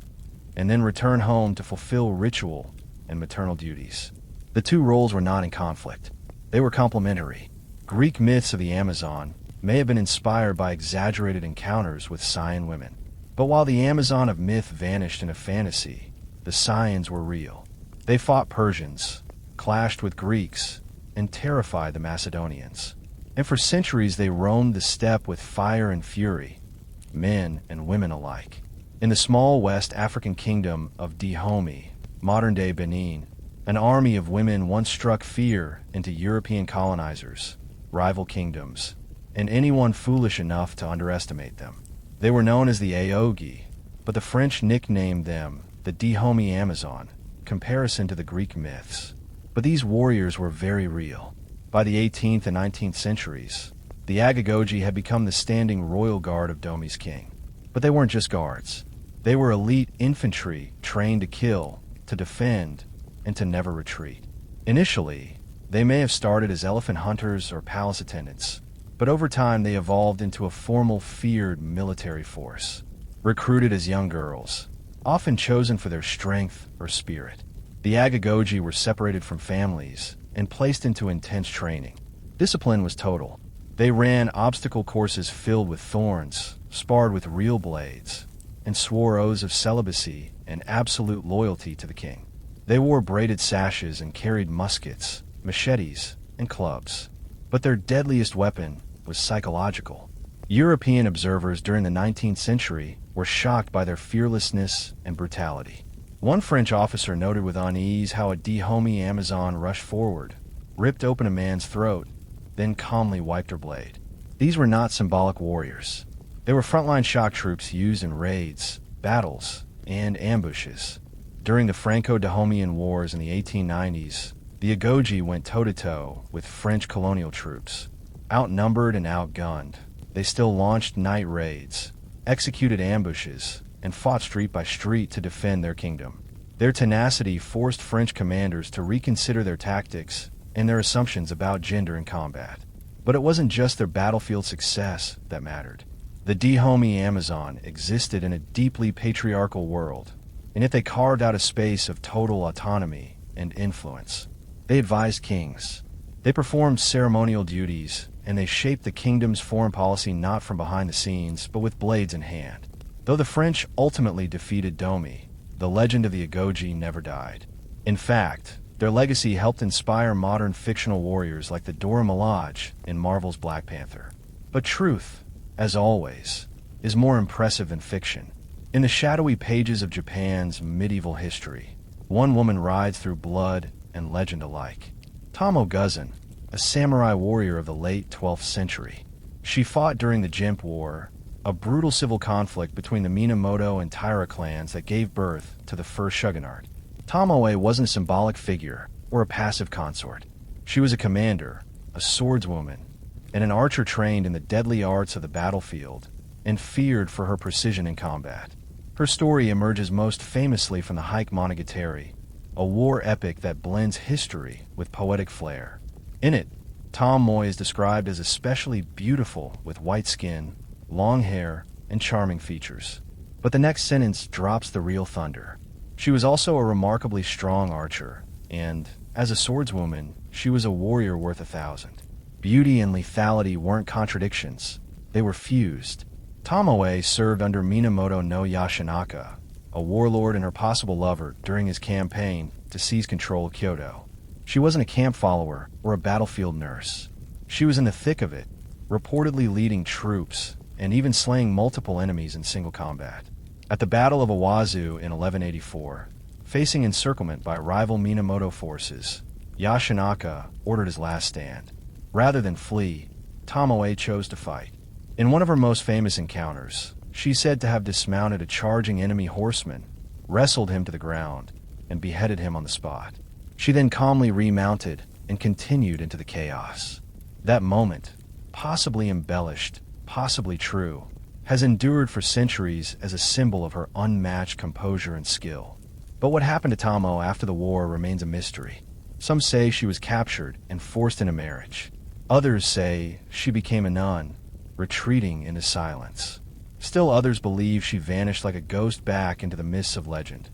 and then return home to fulfill ritual and maternal duties. The two roles were not in conflict. They were complementary. Greek myths of the Amazon may have been inspired by exaggerated encounters with Scion women. But while the Amazon of myth vanished in a fantasy, the Scions were real. They fought Persians, clashed with Greeks, and terrified the Macedonians. And for centuries they roamed the steppe with fire and fury, men and women alike. In the small West African kingdom of Dahomey, modern-day Benin, an army of women once struck fear into European colonizers, rival kingdoms, and anyone foolish enough to underestimate them. They were known as the Aogi, but the French nicknamed them the Dahomey Amazon, comparison to the Greek myths. But these warriors were very real. By the 18th and 19th centuries, the Agagogi had become the standing royal guard of Dahomey's king. But they weren't just guards. They were elite infantry trained to kill, to defend, and to never retreat. Initially, they may have started as elephant hunters or palace attendants, but over time they evolved into a formal, feared military force. Recruited as young girls, often chosen for their strength or spirit, the Agagogi were separated from families and placed into intense training. Discipline was total. They ran obstacle courses filled with thorns, sparred with real blades, and swore oaths of celibacy and absolute loyalty to the king. They wore braided sashes and carried muskets, machetes, and clubs. But their deadliest weapon was psychological. European observers during the 19th century were shocked by their fearlessness and brutality. One French officer noted with unease how a Dahomey Amazon rushed forward, ripped open a man's throat, then calmly wiped her blade. These were not symbolic warriors. They were frontline shock troops used in raids, battles, and ambushes. During the Franco-Dahomean Wars in the 1890s, the Agoji went toe-to-toe with French colonial troops. Outnumbered and outgunned, they still launched night raids, executed ambushes, and fought street by street to defend their kingdom. Their tenacity forced French commanders to reconsider their tactics and their assumptions about gender in combat. But it wasn't just their battlefield success that mattered. The Dahomey Amazon existed in a deeply patriarchal world, and yet they carved out a space of total autonomy and influence. They advised kings. They performed ceremonial duties, and they shaped the kingdom's foreign policy not from behind the scenes, but with blades in hand. Though the French ultimately defeated Domi, the legend of the Agoji never died. In fact, their legacy helped inspire modern fictional warriors like the Dora Milaje in Marvel's Black Panther. But truth, as always, is more impressive than fiction. In the shadowy pages of Japan's medieval history, one woman rides through blood and legend alike. Tomo Guzan, a samurai warrior of the late 12th century. She fought during the Jimp War, a brutal civil conflict between the Minamoto and Taira clans that gave birth to the first shogunate. Tomoe wasn't a symbolic figure or a passive consort. She was a commander, a swordswoman, and an archer trained in the deadly arts of the battlefield and feared for her precision in combat. Her story emerges most famously from the Hike Monogatari, a war epic that blends history with poetic flair. In it, Tomoe is described as especially beautiful with white skin, long hair, and charming features. But the next sentence drops the real thunder. She was also a remarkably strong archer, and, as a swordswoman, she was a warrior worth 1,000. Beauty and lethality weren't contradictions. They were fused. Tomoe served under Minamoto no Yashinaka, a warlord and her possible lover, during his campaign to seize control of Kyoto. She wasn't a camp follower or a battlefield nurse. She was in the thick of it, reportedly leading troops and even slaying multiple enemies in single combat. At the Battle of Owazu in 1184, facing encirclement by rival Minamoto forces, Yashinaka ordered his last stand. Rather than flee, Tomoe chose to fight. In one of her most famous encounters, she's said to have dismounted a charging enemy horseman, wrestled him to the ground, and beheaded him on the spot. She then calmly remounted and continued into the chaos. That moment, possibly embellished, possibly true, has endured for centuries as a symbol of her unmatched composure and skill. But what happened to Tomo after the war remains a mystery. Some say she was captured and forced into marriage. Others say she became a nun, retreating into silence. Still others believe she vanished like a ghost back into the mists of legend.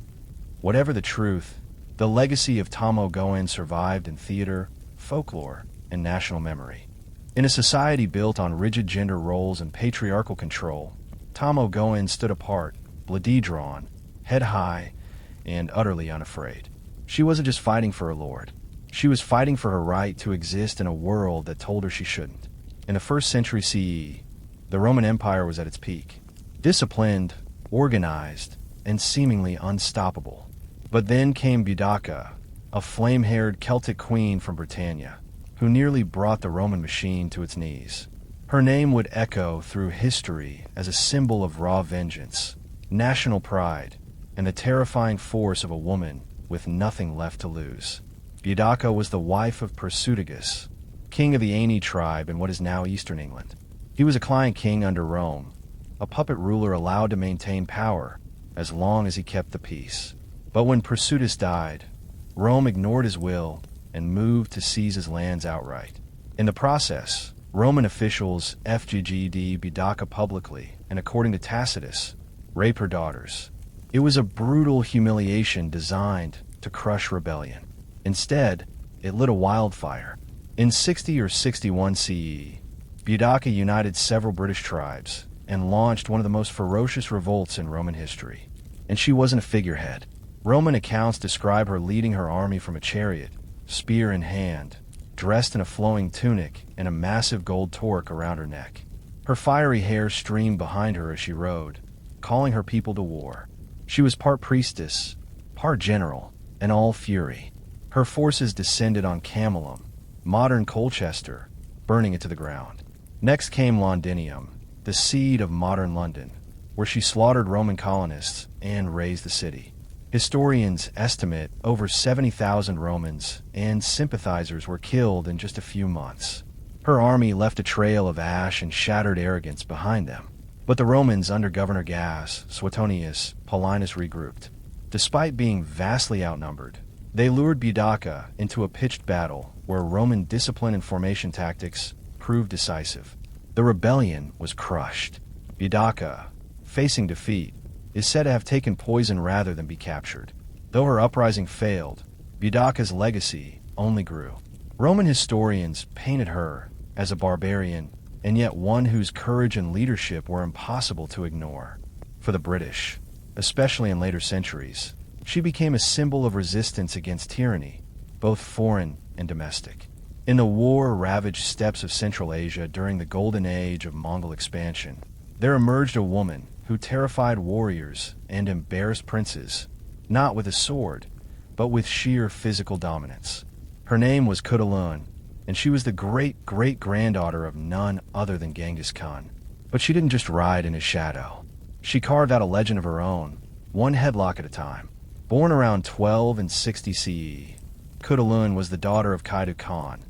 Whatever the truth, the legacy of Tomo Goen survived in theater, folklore, and national memory. In a society built on rigid gender roles and patriarchal control, Tomo Goen stood apart, blade drawn, head high, and utterly unafraid. She wasn't just fighting for her lord. She was fighting for her right to exist in a world that told her she shouldn't. In the 1st century CE, the Roman Empire was at its peak. Disciplined, organized, and seemingly unstoppable. But then came Boudicca, a flame-haired Celtic queen from Britannia, who nearly brought the Roman machine to its knees. Her name would echo through history as a symbol of raw vengeance, national pride, and the terrifying force of a woman with nothing left to lose. Boudicca was the wife of Persutigus, king of the Aini tribe in what is now eastern England. He was a client king under Rome, a puppet ruler allowed to maintain power as long as he kept the peace. But when Persutigus died, Rome ignored his will and moved to seize his lands outright. In the process, Roman officials FGG'd Boudicca publicly, and according to Tacitus, rape her daughters. It was a brutal humiliation designed to crush rebellion. Instead, it lit a wildfire. In 60 or 61 CE, Boudicca united several British tribes and launched one of the most ferocious revolts in Roman history. And she wasn't a figurehead. Roman accounts describe her leading her army from a chariot, spear in hand, dressed in a flowing tunic and a massive gold torque around her neck. Her fiery hair streamed behind her as she rode, calling her people to war. She was part priestess, part general, and all fury. Her forces descended on Camelum, modern Colchester, burning it to the ground. Next came Londinium, the seed of modern London, where she slaughtered Roman colonists and razed the city. Historians estimate over 70,000 Romans and sympathizers were killed in just a few months. Her army left a trail of ash and shattered arrogance behind them. But the Romans under Governor Gas, Suetonius, Paulinus regrouped. Despite being vastly outnumbered, they lured Boudicca into a pitched battle where Roman discipline and formation tactics proved decisive. The rebellion was crushed. Boudicca, facing defeat, is said to have taken poison rather than be captured. Though her uprising failed, Boudicca's legacy only grew. Roman historians painted her as a barbarian, and yet one whose courage and leadership were impossible to ignore. For the British, especially in later centuries, she became a symbol of resistance against tyranny, both foreign and domestic. In the war-ravaged steppes of Central Asia during the golden age of Mongol expansion, there emerged a woman who terrified warriors and embarrassed princes, not with a sword, but with sheer physical dominance. Her name was Kutalun, and she was the great-great-granddaughter of none other than Genghis Khan. But she didn't just ride in his shadow. She carved out a legend of her own, one headlock at a time. Born around 12 and 60 CE, Kutalun was the daughter of Kaidu Khan,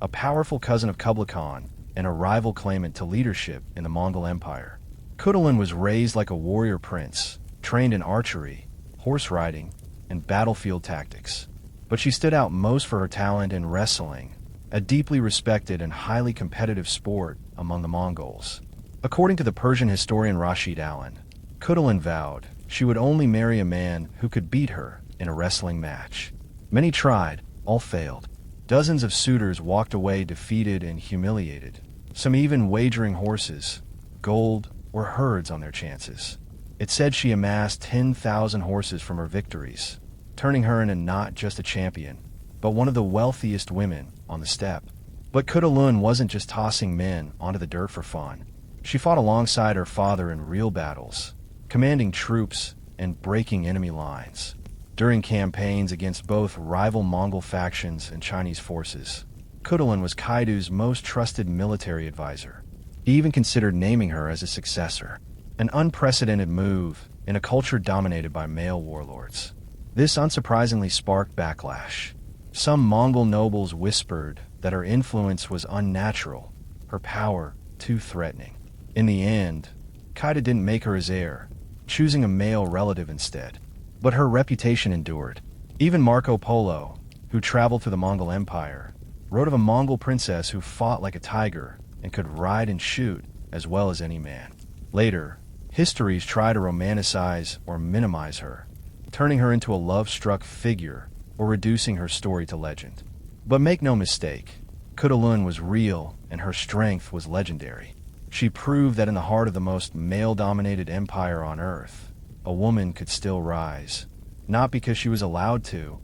a powerful cousin of Kublai Khan and a rival claimant to leadership in the Mongol Empire. Kutalun was raised like a warrior prince, trained in archery, horse riding, and battlefield tactics. But she stood out most for her talent in wrestling, a deeply respected and highly competitive sport among the Mongols. According to the Persian historian Rashid Allen, Kutalun vowed she would only marry a man who could beat her in a wrestling match. Many tried, all failed. Dozens of suitors walked away defeated and humiliated, some even wagering horses, gold, or herds on their chances. It said she amassed 10,000 horses from her victories, turning her into not just a champion, but one of the wealthiest women on the steppe. But Kutalun wasn't just tossing men onto the dirt for fun. She fought alongside her father in real battles, commanding troops and breaking enemy lines. During campaigns against both rival Mongol factions and Chinese forces, Kutalun was Kaidu's most trusted military advisor. He even considered naming her as a successor, an unprecedented move in a culture dominated by male warlords. This unsurprisingly sparked backlash. Some Mongol nobles whispered that her influence was unnatural, her power too threatening. In the end, Kaidu didn't make her his heir, choosing a male relative instead. But her reputation endured. Even Marco Polo, who traveled through the Mongol Empire, wrote of a Mongol princess who fought like a tiger and could ride and shoot as well as any man. Later, histories try to romanticize or minimize her, turning her into a love-struck figure or reducing her story to legend. But make no mistake, Kutalun was real and her strength was legendary. She proved that in the heart of the most male-dominated empire on Earth, a woman could still rise, not because she was allowed to,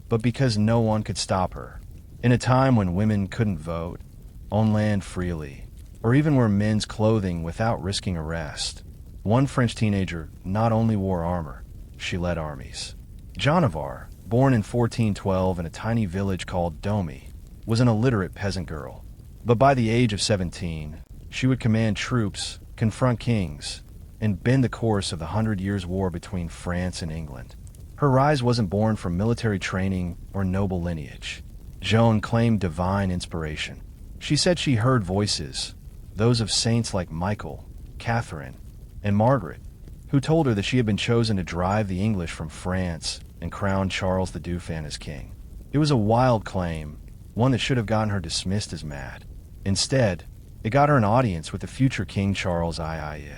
but because no one could stop her. In a time when women couldn't vote, own land freely, or even wear men's clothing without risking arrest, one French teenager not only wore armor, she led armies. Joan of Arc, born in 1412 in a tiny village called Domi, was an illiterate peasant girl. But by the age of 17, she would command troops, confront kings, and bend the course of the 100 Years' War between France and England. Her rise wasn't born from military training or noble lineage. Joan claimed divine inspiration. She said she heard voices, those of saints like Michael, Catherine, and Margaret, who told her that she had been chosen to drive the English from France and crown Charles the Dauphin as king. It was a wild claim, one that should have gotten her dismissed as mad. Instead, it got her an audience with the future King Charles II.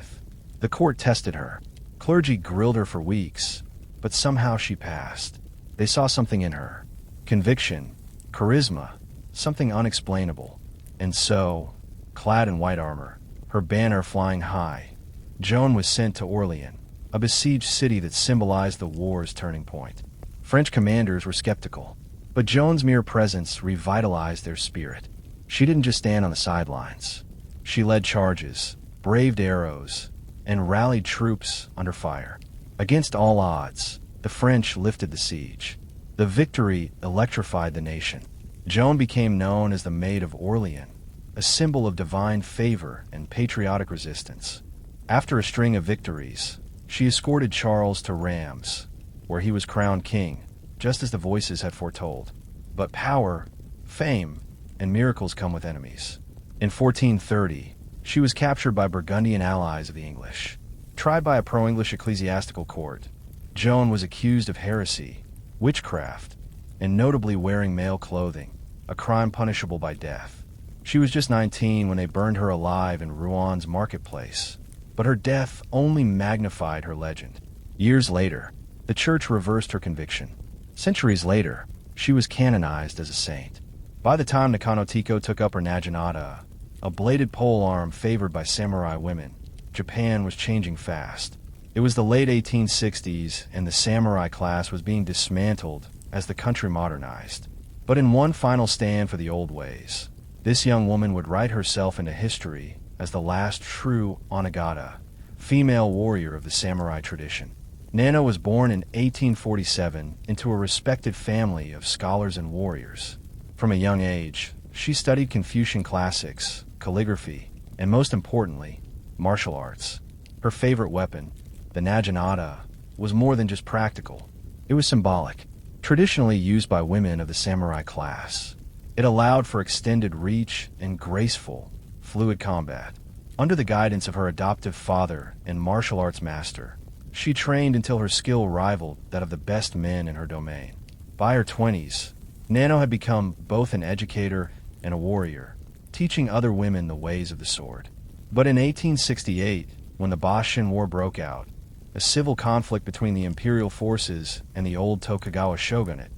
The court tested her. Clergy grilled her for weeks, but somehow she passed. They saw something in her. Conviction, charisma, something unexplainable. And so, clad in white armor, her banner flying high, Joan was sent to Orleans, a besieged city that symbolized the war's turning point. French commanders were skeptical, but Joan's mere presence revitalized their spirit. She didn't just stand on the sidelines. She led charges, braved arrows, and rallied troops under fire. Against all odds, the French lifted the siege. The victory electrified the nation. Joan became known as the Maid of Orleans, a symbol of divine favor and patriotic resistance. After a string of victories, she escorted Charles to Reims, where he was crowned king, just as the voices had foretold. But power, fame, and miracles come with enemies. In 1430, she was captured by Burgundian allies of the English. Tried by a pro-English ecclesiastical court, Joan was accused of heresy, witchcraft, and notably wearing male clothing, a crime punishable by death. She was just 19 when they burned her alive in Rouen marketplace, but her death only magnified her legend. Years later, the church reversed her conviction. Centuries later, she was canonized as a saint. By the time the Kanotiko took up her naginata, a bladed polearm favored by samurai women, Japan was changing fast. It was the late 1860s, and the samurai class was being dismantled as the country modernized. But in one final stand for the old ways, this young woman would write herself into history as the last true onagata, female warrior of the samurai tradition. Nano was born in 1847 into a respected family of scholars and warriors. From a young age, she studied Confucian classics, calligraphy, and most importantly, martial arts. Her favorite weapon, the naginata, was more than just practical. It was symbolic, traditionally used by women of the samurai class. It allowed for extended reach and graceful, fluid combat. Under the guidance of her adoptive father and martial arts master, she trained until her skill rivaled that of the best men in her domain. By her 20s, Nano had become both an educator and a warrior, teaching other women the ways of the sword. But in 1868, when the Boshin War broke out, a civil conflict between the imperial forces and the old Tokugawa shogunate,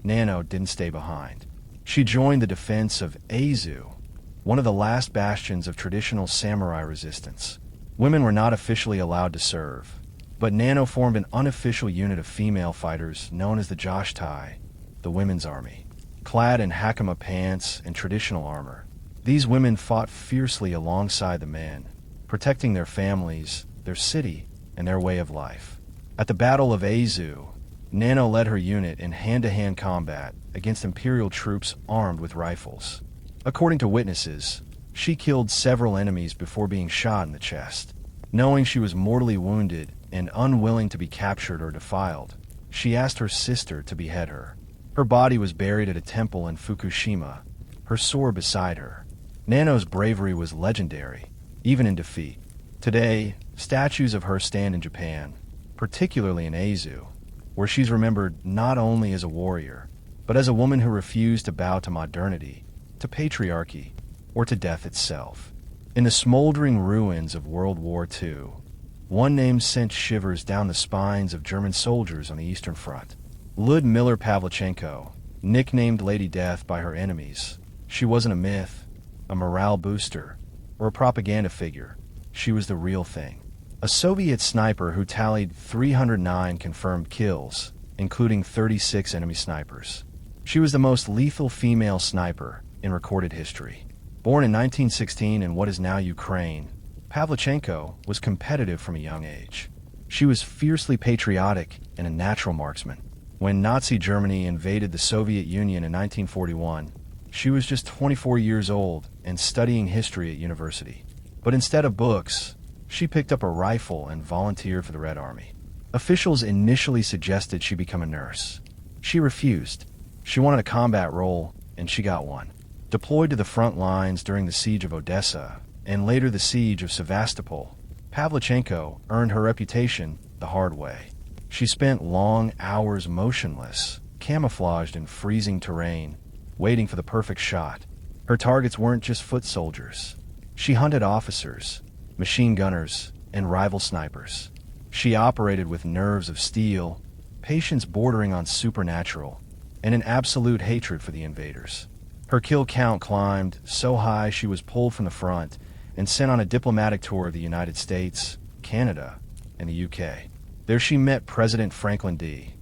Nano didn't stay behind. She joined the defense of Aizu, one of the last bastions of traditional samurai resistance. Women were not officially allowed to serve, but Nano formed an unofficial unit of female fighters known as the Joshtai, the women's army. Clad in hakama pants and traditional armor, these women fought fiercely alongside the men, protecting their families, their city, and their way of life. At the Battle of Aizu, Nano led her unit in hand-to-hand combat against imperial troops armed with rifles. According to witnesses, she killed several enemies before being shot in the chest. Knowing she was mortally wounded and unwilling to be captured or defiled, she asked her sister to behead her. Her body was buried at a temple in Fukushima, her sword beside her. Nano's bravery was legendary, even in defeat. Today, statues of her stand in Japan, particularly in Aizu, where she's remembered not only as a warrior, but as a woman who refused to bow to modernity, to patriarchy, or to death itself. In the smoldering ruins of World War II, one name sent shivers down the spines of German soldiers on the Eastern Front. Ludmila Pavlichenko, nicknamed Lady Death by her enemies. She wasn't a myth, a morale booster, or a propaganda figure. She was the real thing. A Soviet sniper who tallied 309 confirmed kills, including 36 enemy snipers. She was the most lethal female sniper in recorded history. Born in 1916 in what is now Ukraine, Pavlichenko was competitive from a young age. She was fiercely patriotic and a natural marksman. When Nazi Germany invaded the Soviet Union in 1941, she was just 24 years old and studying history at university. But instead of books, she picked up a rifle and volunteered for the Red Army. Officials initially suggested she become a nurse. She refused. She wanted a combat role, and she got one. Deployed to the front lines during the siege of Odessa and later the siege of Sevastopol, Pavlichenko earned her reputation the hard way. She spent long hours motionless, camouflaged in freezing terrain, waiting for the perfect shot. Her targets weren't just foot soldiers. She hunted officers, machine gunners, and rival snipers. She operated with nerves of steel, patience bordering on supernatural, and an absolute hatred for the invaders. Her kill count climbed so high she was pulled from the front and sent on a diplomatic tour of the United States, Canada, and the UK. There she met President Franklin D.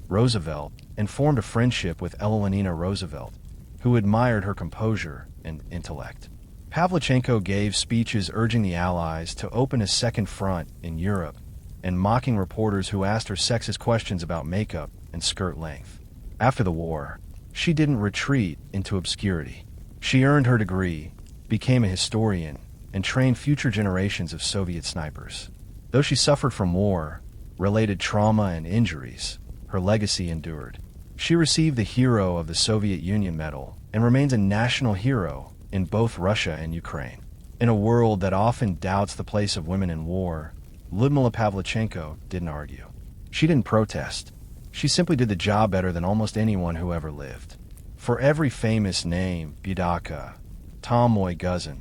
Roosevelt and formed a friendship with Eleanor Roosevelt, who admired her composure and intellect. Pavlichenko gave speeches urging the Allies to open a second front in Europe and mocking reporters who asked her sexist questions about makeup and skirt length. After the war, she didn't retreat into obscurity. She earned her degree, became a historian, and trained future generations of Soviet snipers. Though she suffered from war-related trauma and injuries, her legacy endured. She received the Hero of the Soviet Union Medal and remains a national hero in both Russia and Ukraine. In a world that often doubts the place of women in war, Lyudmila Pavlichenko didn't argue. She didn't protest. She simply did the job better than almost anyone who ever lived. For every famous name, Budaka, Tomoy Guzin,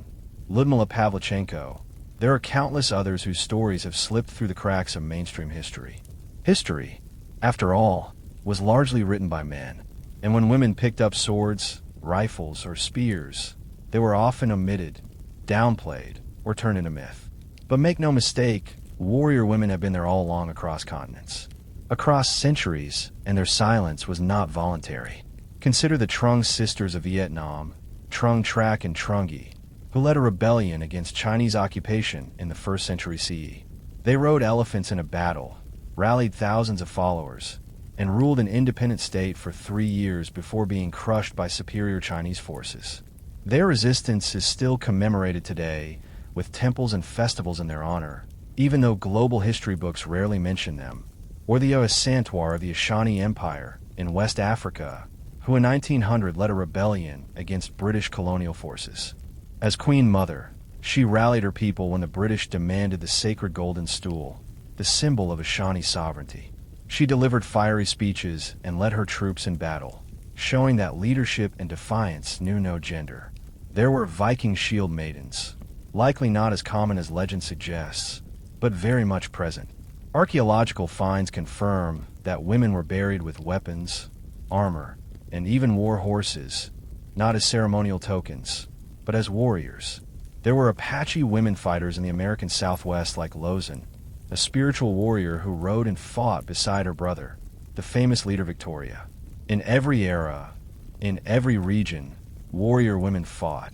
Lyudmila Pavlichenko, there are countless others whose stories have slipped through the cracks of mainstream history. History, after all, was largely written by men, and when women picked up swords, rifles, or spears, they were often omitted, downplayed, or turned into myth. But make no mistake, warrior women have been there all along across continents, across centuries, and their silence was not voluntary. Consider the Trung sisters of Vietnam, Trung Trac and Trung Yi, who led a rebellion against Chinese occupation in the 1st century CE. They rode elephants in a battle, rallied thousands of followers, and ruled an independent state for 3 years before being crushed by superior Chinese forces. Their resistance is still commemorated today, with temples and festivals in their honor, even though global history books rarely mention them. Or the Osantuar of the Ashani Empire in West Africa, who in 1900 led a rebellion against British colonial forces. As Queen Mother, she rallied her people when the British demanded the sacred golden stool, the symbol of Ashani sovereignty. She delivered fiery speeches and led her troops in battle, showing that leadership and defiance knew no gender. There were Viking shield maidens, likely not as common as legend suggests, but very much present. Archaeological finds confirm that women were buried with weapons, armor, and even war horses, not as ceremonial tokens, but as warriors. There were Apache women fighters in the American Southwest like Lozin, a spiritual warrior who rode and fought beside her brother, the famous leader Victoria. In every era, in every region, warrior women fought,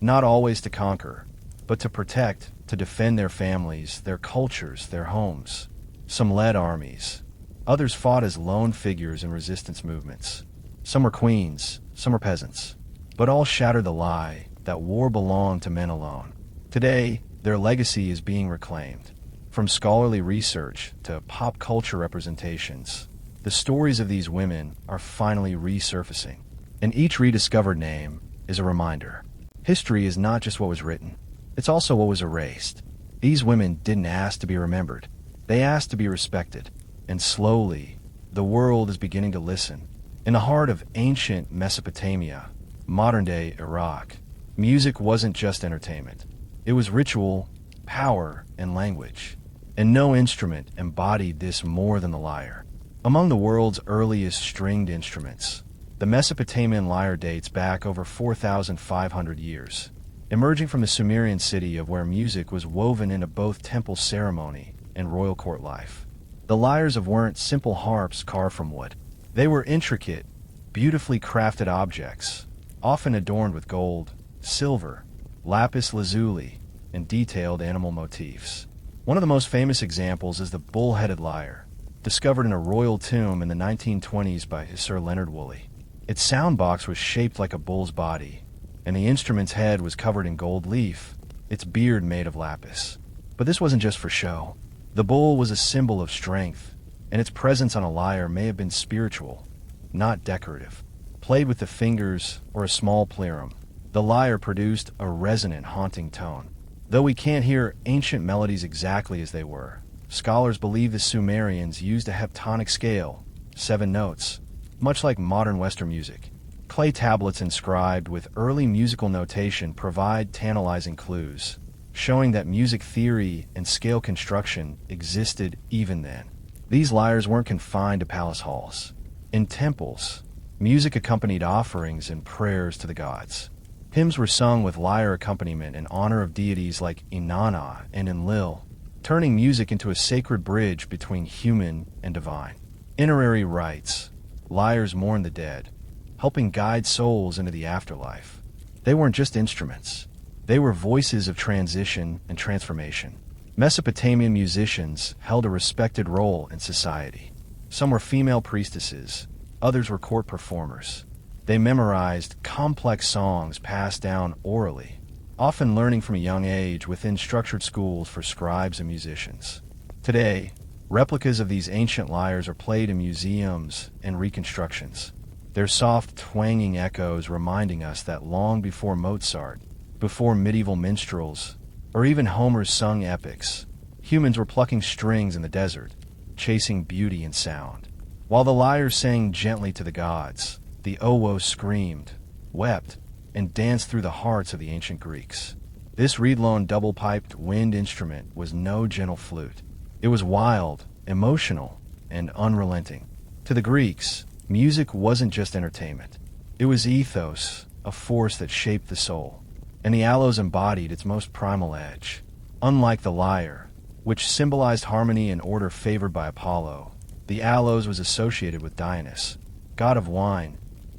not always to conquer, but to protect, to defend their families, their cultures, their homes. Some led armies. Others fought as lone figures in resistance movements. Some were queens, some were peasants. But all shattered the lie that war belonged to men alone. Today, their legacy is being reclaimed. From scholarly research to pop culture representations, the stories of these women are finally resurfacing. And each rediscovered name is a reminder. History is not just what was written, it's also what was erased. These women didn't ask to be remembered. They asked to be respected. And slowly, the world is beginning to listen. In the heart of ancient Mesopotamia, modern-day Iraq, music wasn't just entertainment. It was ritual, power, and language. And no instrument embodied this more than the lyre. Among the world's earliest stringed instruments, the Mesopotamian lyre dates back over 4,500 years, emerging from the Sumerian city of where music was woven into both temple ceremony and royal court life. The lyres weren't simple harps carved from wood. They were intricate, beautifully crafted objects, often adorned with gold, silver, lapis lazuli, and detailed animal motifs. One of the most famous examples is the bull-headed lyre, discovered in a royal tomb in the 1920s by Sir Leonard Woolley. Its soundbox was shaped like a bull's body, and the instrument's head was covered in gold leaf, its beard made of lapis. But this wasn't just for show. The bull was a symbol of strength, and its presence on a lyre may have been spiritual, not decorative. Played with the fingers or a small pleroma, the lyre produced a resonant, haunting tone. Though we can't hear ancient melodies exactly as they were, scholars believe the Sumerians used a heptonic scale, 7 notes, much like modern Western music. Clay tablets inscribed with early musical notation provide tantalizing clues, showing that music theory and scale construction existed even then. These lyres weren't confined to palace halls. In temples, music accompanied offerings and prayers to the gods. Hymns were sung with lyre accompaniment in honor of deities like Inanna and Enlil, turning music into a sacred bridge between human and divine. Itinerary rites. Lyres mourn the dead, helping guide souls into the afterlife. They weren't just instruments. They were voices of transition and transformation. Mesopotamian musicians held a respected role in society. Some were female priestesses, others were court performers. They memorized complex songs passed down orally, often learning from a young age within structured schools for scribes and musicians. Today, replicas of these ancient lyres are played in museums and reconstructions, their soft, twanging echoes reminding us that long before Mozart, before medieval minstrels, or even Homer's sung epics, humans were plucking strings in the desert, chasing beauty and sound. While the lyres sang gently to the gods, the owo screamed, wept, and danced through the hearts of the ancient Greeks. This reed-blown double-piped wind instrument was no gentle flute. It was wild, emotional, and unrelenting. To the Greeks, music wasn't just entertainment. It was ethos, a force that shaped the soul. And the aloes embodied its most primal edge. Unlike the lyre, which symbolized harmony and order favored by Apollo, the aloes was associated with Dionysus, god of wine,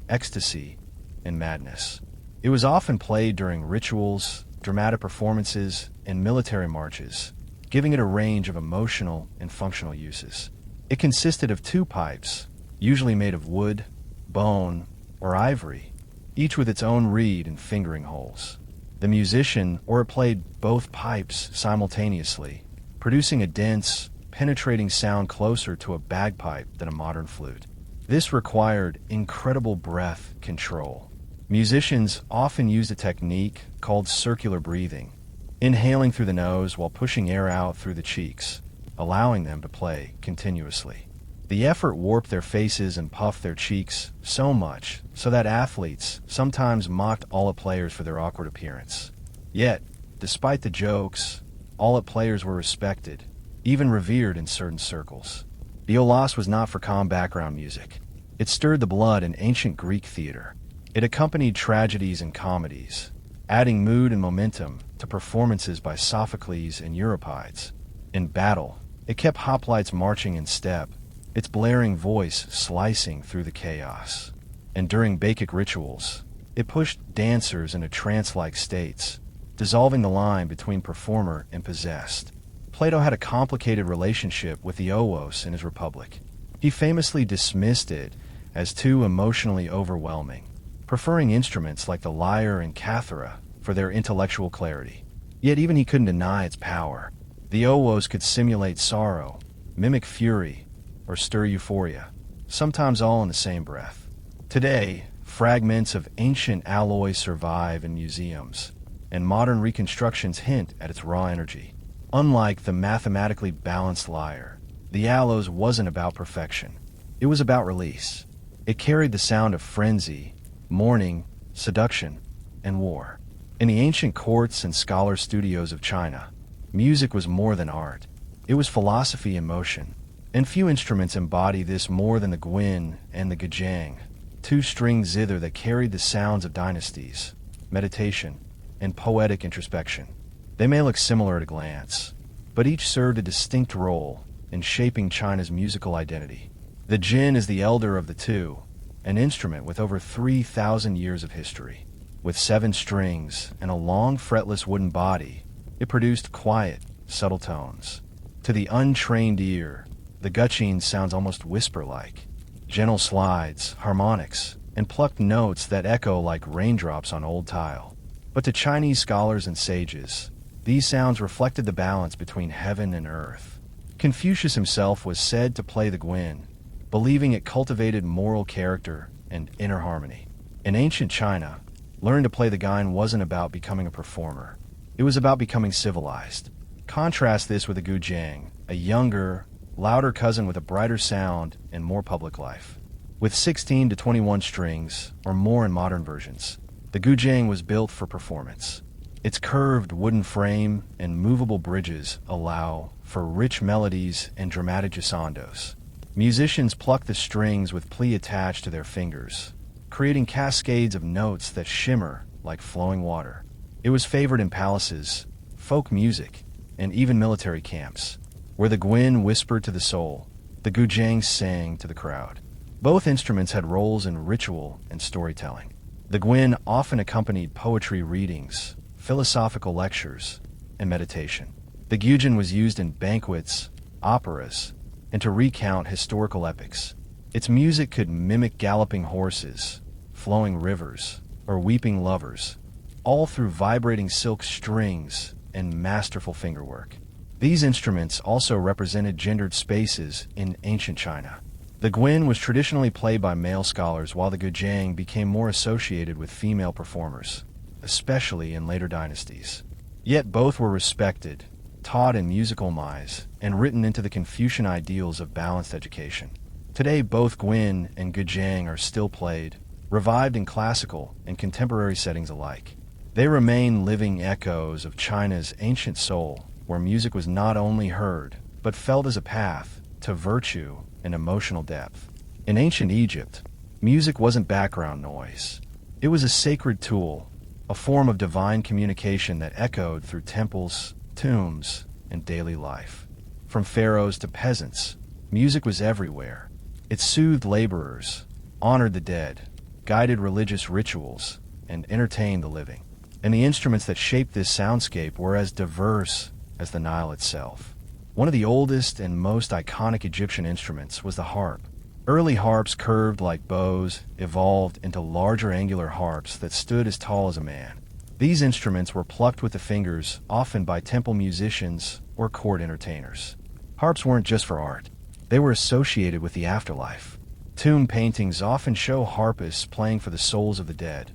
ecstasy, and madness. It was often played during rituals, dramatic performances, and military marches, giving it a range of emotional and functional uses. It consisted of two pipes, usually made of wood, bone, or ivory, each with its own reed and fingering holes. The musician played both pipes simultaneously, producing a dense, penetrating sound closer to a bagpipe than a modern flute. This required incredible breath control. Musicians often used a technique called circular breathing, inhaling through the nose while pushing air out through the cheeks, allowing them to play continuously. The effort warped their faces and puffed their cheeks so much so that athletes sometimes mocked all-out players for their awkward appearance. Yet, despite the jokes, all-out players were respected, even revered in certain circles. The olas was not for calm background music. It stirred the blood in ancient Greek theater. It accompanied tragedies and comedies, adding mood and momentum to performances by Sophocles and Euripides. In battle, it kept hoplites marching in step, its blaring voice slicing through the chaos. And during Bacchic rituals, it pushed dancers into trance-like states, dissolving the line between performer and possessed. Plato had a complicated relationship with the oos in his Republic. He famously dismissed it as too emotionally overwhelming, preferring instruments like the lyre and cathara for their intellectual clarity. Yet even he couldn't deny its power. The oos could simulate sorrow, mimic fury, or stir euphoria, sometimes all in the same breath. Today, fragments of ancient alloys survive in museums, and modern reconstructions hint at its raw energy. Unlike the mathematically balanced lyre, the aloes wasn't about perfection. It was about release. It carried the sound of frenzy, mourning, seduction, and war. In the ancient courts and scholar studios of China, music was more than art. It was philosophy in motion. And few instruments embody this more than the guin and the guzheng, two-string zither that carried the sounds of dynasties, meditation, and poetic introspection. They may look similar at a glance, but each served a distinct role in shaping China's musical identity. The jin is the elder of the two, an instrument with over 3,000 years of history. With 7 strings and a long fretless wooden body, it produced quiet, subtle tones. To the untrained ear, the guzheng sounds almost whisper-like, gentle slides, harmonics, and plucked notes that echo like raindrops on old tile. But to Chinese scholars and sages, these sounds reflected the balance between heaven and earth. Confucius himself was said to play the guin, believing it cultivated moral character and inner harmony. In ancient China, learning to play the guin wasn't about becoming a performer. It was about becoming civilized. Contrast this with the guzheng, a younger, louder cousin with a brighter sound and more public life. With 16 to 21 strings, or more in modern versions, the guzheng was built for performance. Its curved wooden frame and movable bridges allow for rich melodies and dramatic glissandos. Musicians pluck the strings with pli attached to their fingers, creating cascades of notes that shimmer like flowing water. It was favored in palaces, folk music, and even military camps. Where the guin whispered to the soul, the guzheng sang to the crowd. Both instruments had roles in ritual and storytelling. The guin often accompanied poetry readings, philosophical lectures, and meditation. The guzheng was used in banquets, operas, and to recount historical epics. Its music could mimic galloping horses, flowing rivers, or weeping lovers, all through vibrating silk strings and masterful fingerwork. These instruments also represented gendered spaces in ancient China. The guin was traditionally played by male scholars, while the guzheng became more associated with female performers, especially in later dynasties. Yet both were respected, taught in musical mize, and written into the Confucian ideals of balanced education. Today, both guin and guzheng are still played, revived in classical and contemporary settings alike. They remain living echoes of China's ancient soul, where music was not only heard, but felt as a path to virtue and emotional depth. In ancient Egypt, music wasn't background noise. It was a sacred tool, a form of divine communication that echoed through temples, tombs, and daily life. From pharaohs to peasants, music was everywhere. It soothed laborers, honored the dead, guided religious rituals, and entertained the living. And the instruments that shaped this soundscape were as diverse as the Nile itself. One of the oldest and most iconic Egyptian instruments was the harp. Early harps, curved like bows, evolved into larger angular harps that stood as tall as a man. These instruments were plucked with the fingers, often by temple musicians or court entertainers. Harps weren't just for art. They were associated with the afterlife. Tomb paintings often show harpists playing for the souls of the dead,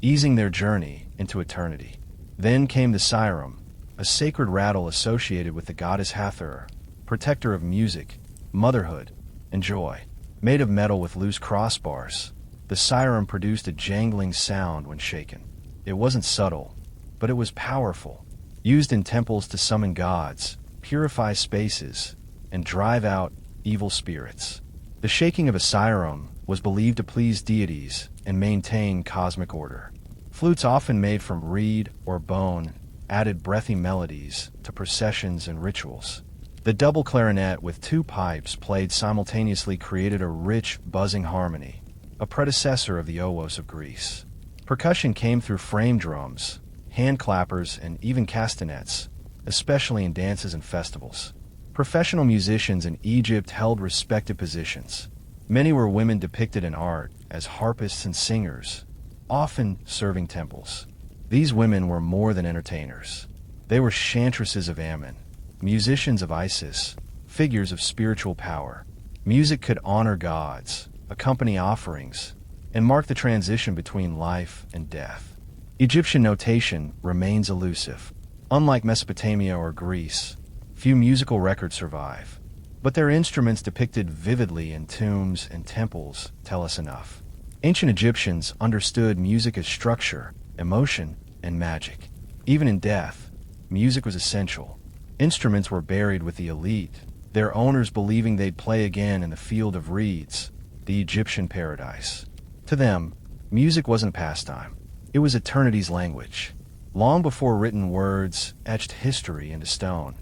easing their journey into eternity. Then came the siren, a sacred rattle associated with the goddess Hathor, protector of music, motherhood, and joy. Made of metal with loose crossbars, the siren produced a jangling sound when shaken. It wasn't subtle, but it was powerful, used in temples to summon gods, purify spaces, and drive out evil spirits. The shaking of a siren was believed to please deities and maintain cosmic order. Flutes, often made from reed or bone, added breathy melodies to processions and rituals. The double clarinet with two pipes played simultaneously created a rich, buzzing harmony, a predecessor of the oboes of Greece. Percussion came through frame drums, hand clappers, and even castanets, especially in dances and festivals. Professional musicians in Egypt held respected positions. Many were women depicted in art as harpists and singers, often serving temples. These women were more than entertainers. They were chantresses of Ammon, musicians of Isis, figures of spiritual power. Music could honor gods, accompany offerings, and mark the transition between life and death. Egyptian notation remains elusive. Unlike Mesopotamia or Greece, few musical records survive, but their instruments depicted vividly in tombs and temples tell us enough. Ancient Egyptians understood music as structure, emotion, and magic. Even in death, music was essential. Instruments were buried with the elite, their owners believing they'd play again in the field of reeds, the Egyptian paradise. To them, music wasn't pastime. It was eternity's language. Long before written words etched history into stone,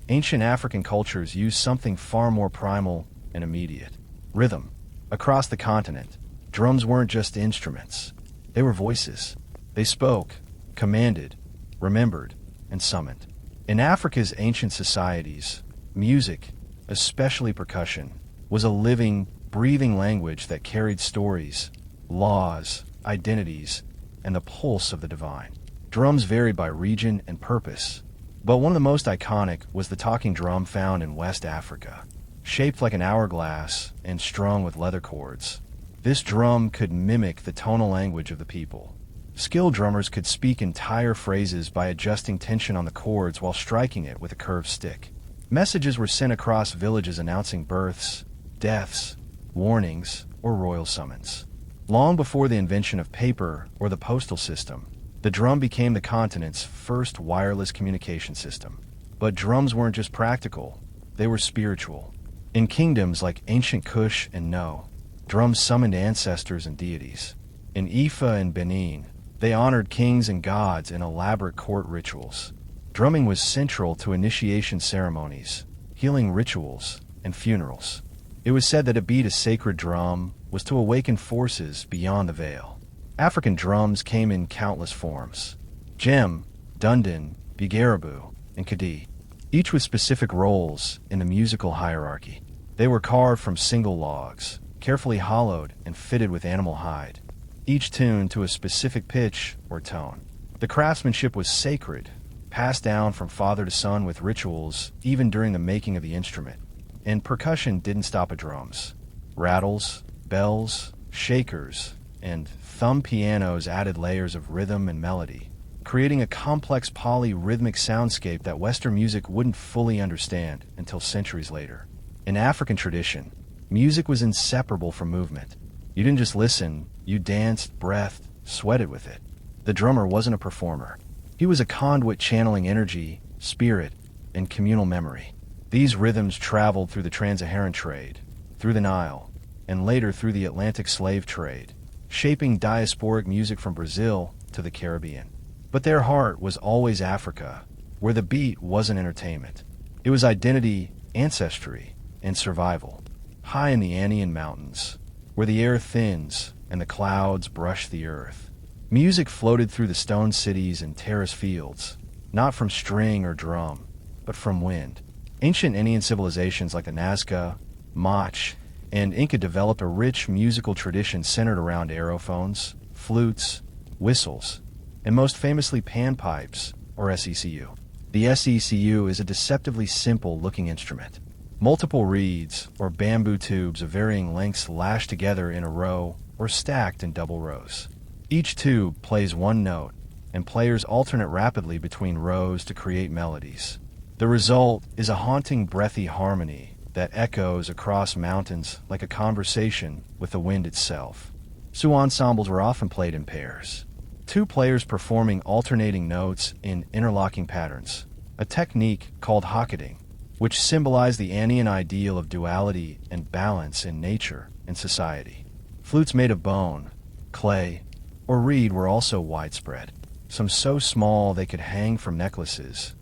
ancient African cultures used something far more primal and immediate: rhythm. Across the continent, drums weren't just instruments. They were voices. They spoke, commanded, remembered, and summoned. In Africa's ancient societies, music, especially percussion, was a living, breathing language that carried stories, laws, identities, and the pulse of the divine. Drums varied by region and purpose, but one of the most iconic was the talking drum found in West Africa. Shaped like an hourglass and strung with leather cords, this drum could mimic the tonal language of the people. Skilled drummers could speak entire phrases by adjusting tension on the cords while striking it with a curved stick. Messages were sent across villages announcing births, deaths, warnings, or royal summons. Long before the invention of paper or the postal system, the drum became the continent's first wireless communication system. But drums weren't just practical, they were spiritual. In kingdoms like ancient Kush and No, drums summoned ancestors and deities. In Ifa and Benin, they honored kings and gods in elaborate court rituals. Drumming was central to initiation ceremonies, healing rituals, and funerals. It was said that to beat a sacred drum was to awaken forces beyond the veil. African drums came in countless forms: Jem, Dundun, Bigarabu, and Kadi, each with specific roles in the musical hierarchy. They were carved from single logs, carefully hollowed and fitted with animal hide, each tuned to a specific pitch or tone. The craftsmanship was sacred, passed down from father to son with rituals even during the making of the instrument. And percussion didn't stop at drums. Rattles, bells, shakers, and thumb pianos added layers of rhythm and melody, creating a complex polyrhythmic soundscape that Western music wouldn't fully understand until centuries later. In African tradition, music was inseparable from movement. You didn't just listen, you danced, breathed, sweated with it. The drummer wasn't a performer. He was a conduit channeling energy, spirit, and communal memory. These rhythms traveled through the trans-Saharan trade, through the Nile, and later through the Atlantic slave trade, shaping diasporic music from Brazil to the Caribbean. But their heart was always Africa, where the beat wasn't entertainment. It was identity, ancestry, and survival. High in the Andean mountains, where the air thins and the clouds brush the earth, music floated through the stone cities and terrace fields, not from string or drum, but from wind. Ancient Indian civilizations like the Nazca, Mach, and Inca developed a rich musical tradition centered around aerophones, flutes, whistles, and most famously panpipes, or SECU. The SECU is a deceptively simple-looking instrument. Multiple reeds, or bamboo tubes of varying lengths lashed together in a row or stacked in double rows. Each tube plays one note, and players alternate rapidly between rows to create melodies. The result is a haunting, breathy harmony that echoes across mountains like a conversation with the wind itself. Sioux ensembles were often played in pairs, two players performing alternating notes in interlocking patterns, a technique called hockading, which symbolized the Andean ideal of duality and balance in nature and society. Flutes made of bone, clay, or reed were also widespread, some so small they could hang from necklaces,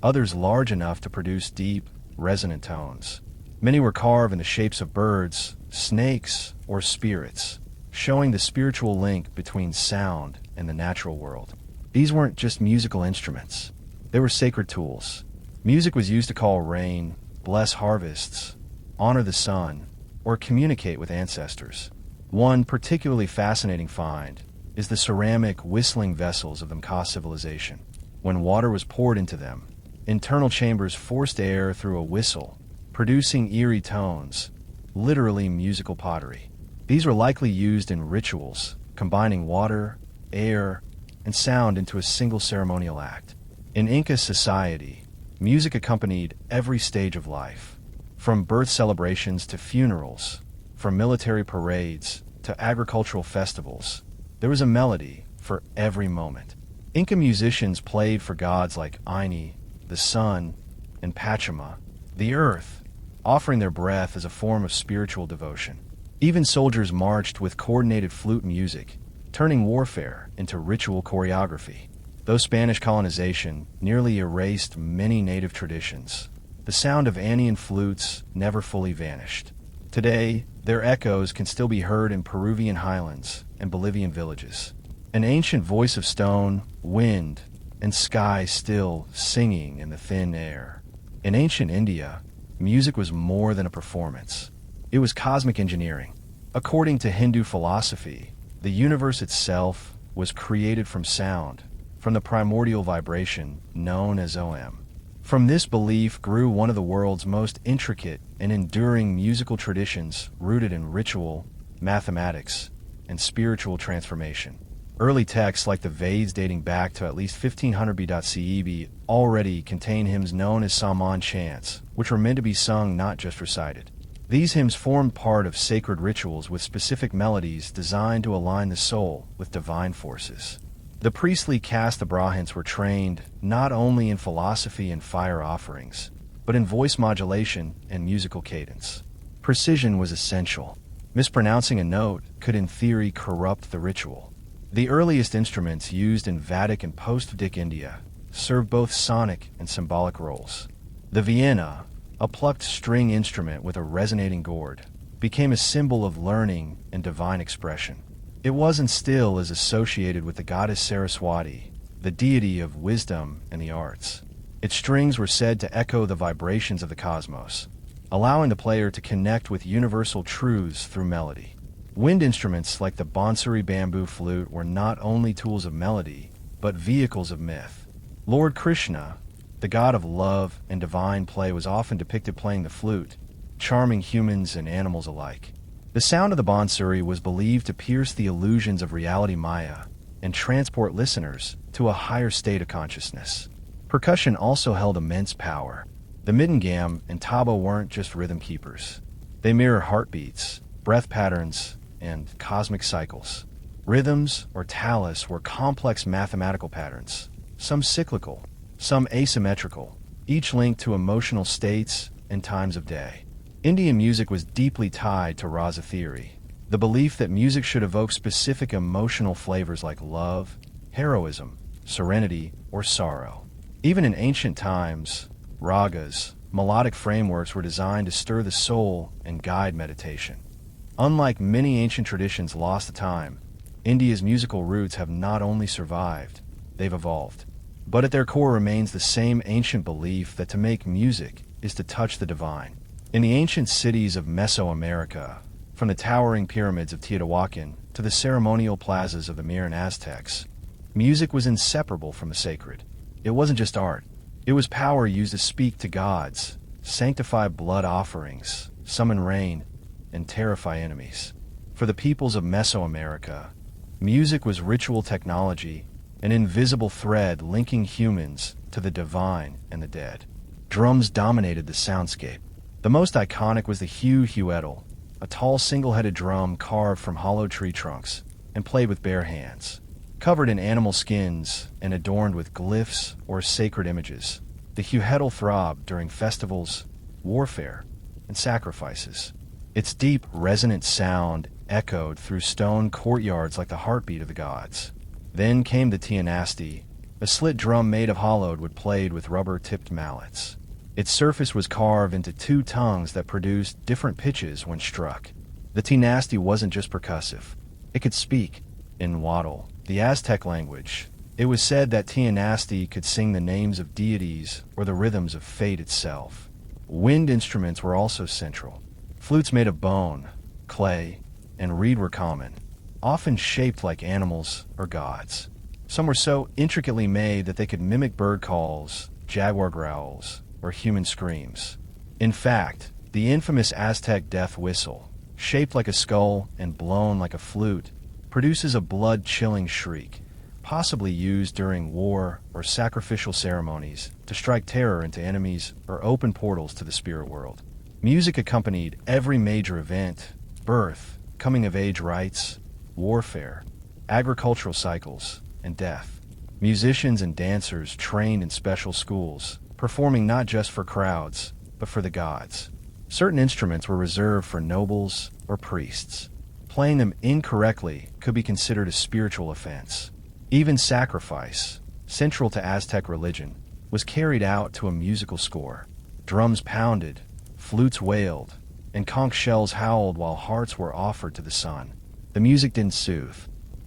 others large enough to produce deep, resonant tones. Many were carved in the shapes of birds, snakes, or spirits, showing the spiritual link between sound and the natural world. These weren't just musical instruments. They were sacred tools. Music was used to call rain, bless harvests, honor the sun, or communicate with ancestors. One particularly fascinating find is the ceramic whistling vessels of the Mka civilization. When water was poured into them, internal chambers forced air through a whistle, producing eerie tones, literally musical pottery. These were likely used in rituals, combining water, air, and sound into a single ceremonial act. In Inca society, music accompanied every stage of life, from birth celebrations to funerals, from military parades to agricultural festivals. There was a melody for every moment. Inca musicians played for gods like Ini, the sun, and Pachamama, the earth, offering their breath as a form of spiritual devotion. Even soldiers marched with coordinated flute music, turning warfare into ritual choreography. Though Spanish colonization nearly erased many native traditions, the sound of Andean flutes never fully vanished. Today, their echoes can still be heard in Peruvian highlands and Bolivian villages. An ancient voice of stone, wind, and sky still singing in the thin air. In ancient India, music was more than a performance. It was cosmic engineering. According to Hindu philosophy, the universe itself was created from sound, from the primordial vibration known as Om. From this belief grew one of the world's most intricate and enduring musical traditions rooted in ritual, mathematics, and spiritual transformation. Early texts like the Veds dating back to at least 1500 BCE already contain hymns known as Saman chants, which were meant to be sung, not just recited. These hymns formed part of sacred rituals with specific melodies designed to align the soul with divine forces. The priestly caste of Brahmins were trained not only in philosophy and fire offerings, but in voice modulation and musical cadence. Precision was essential. Mispronouncing a note could in theory corrupt the ritual. The earliest instruments used in Vedic and post-Vedic India, served both sonic and symbolic roles. The vienna, a plucked string instrument with a resonating gourd, became a symbol of learning and divine expression. It was and still is associated with the goddess Saraswati, the deity of wisdom and the arts. Its strings were said to echo the vibrations of the cosmos, allowing the player to connect with universal truths through melody. Wind instruments like the bansuri bamboo flute were not only tools of melody, but vehicles of myth. Lord Krishna, the god of love and divine play, was often depicted playing the flute, charming humans and animals alike. The sound of the bansuri was believed to pierce the illusions of reality Maya and transport listeners to a higher state of consciousness. Percussion also held immense power. The middengam and taba weren't just rhythm keepers. They mirror heartbeats, breath patterns, and cosmic cycles. Rhythms, or talas, were complex mathematical patterns, some cyclical, some asymmetrical, each linked to emotional states and times of day. Indian music was deeply tied to rasa theory, the belief that music should evoke specific emotional flavors like love, heroism, serenity, or sorrow. Even in ancient times, ragas, melodic frameworks, were designed to stir the soul and guide meditation. Unlike many ancient traditions lost to time, India's musical roots have not only survived, they've evolved. But at their core remains the same ancient belief that to make music is to touch the divine. In the ancient cities of Mesoamerica, from the towering pyramids of Teotihuacan to the ceremonial plazas of the Mayan Aztecs, music was inseparable from the sacred. It wasn't just art. It was power used to speak to gods, sanctify blood offerings, summon rain, and terrify enemies. For the peoples of Mesoamerica, music was ritual technology, an invisible thread linking humans to the divine and the dead. Drums dominated the soundscape. The most iconic was the huedel, a tall single-headed drum carved from hollow tree trunks and played with bare hands. Covered in animal skins and adorned with glyphs or sacred images, the huedel throbbed during festivals, warfare, and sacrifices. Its deep, resonant sound echoed through stone courtyards like the heartbeat of the gods. Then came the tianasti, a slit drum made of hollowed wood played with rubber-tipped mallets. Its surface was carved into two tongues that produced different pitches when struck. The tianasti wasn't just percussive. It could speak, in Huatl, the Aztec language. It was said that tianasti could sing the names of deities or the rhythms of fate itself. Wind instruments were also central. Flutes made of bone, clay, and reed were common, often shaped like animals or gods. Some were so intricately made that they could mimic bird calls, jaguar growls, or human screams. In fact, the infamous Aztec death whistle, shaped like a skull and blown like a flute, produces a blood-chilling shriek, possibly used during war or sacrificial ceremonies to strike terror into enemies or open portals to the spirit world. Music accompanied every major event: birth, coming-of-age rites, warfare, agricultural cycles, and death. Musicians and dancers trained in special schools, performing not just for crowds, but for the gods. Certain instruments were reserved for nobles or priests. Playing them incorrectly could be considered a spiritual offense. Even sacrifice, central to Aztec religion, was carried out to a musical score. Drums pounded, flutes wailed, and conch shells howled while hearts were offered to the sun. The music didn't soothe.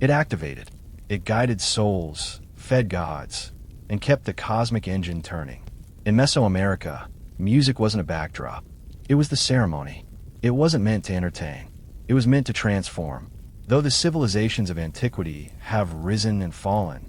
It activated. It guided souls, fed gods, and kept the cosmic engine turning. In Mesoamerica, music wasn't a backdrop. It was the ceremony. It wasn't meant to entertain. It was meant to transform. Though the civilizations of antiquity have risen and fallen,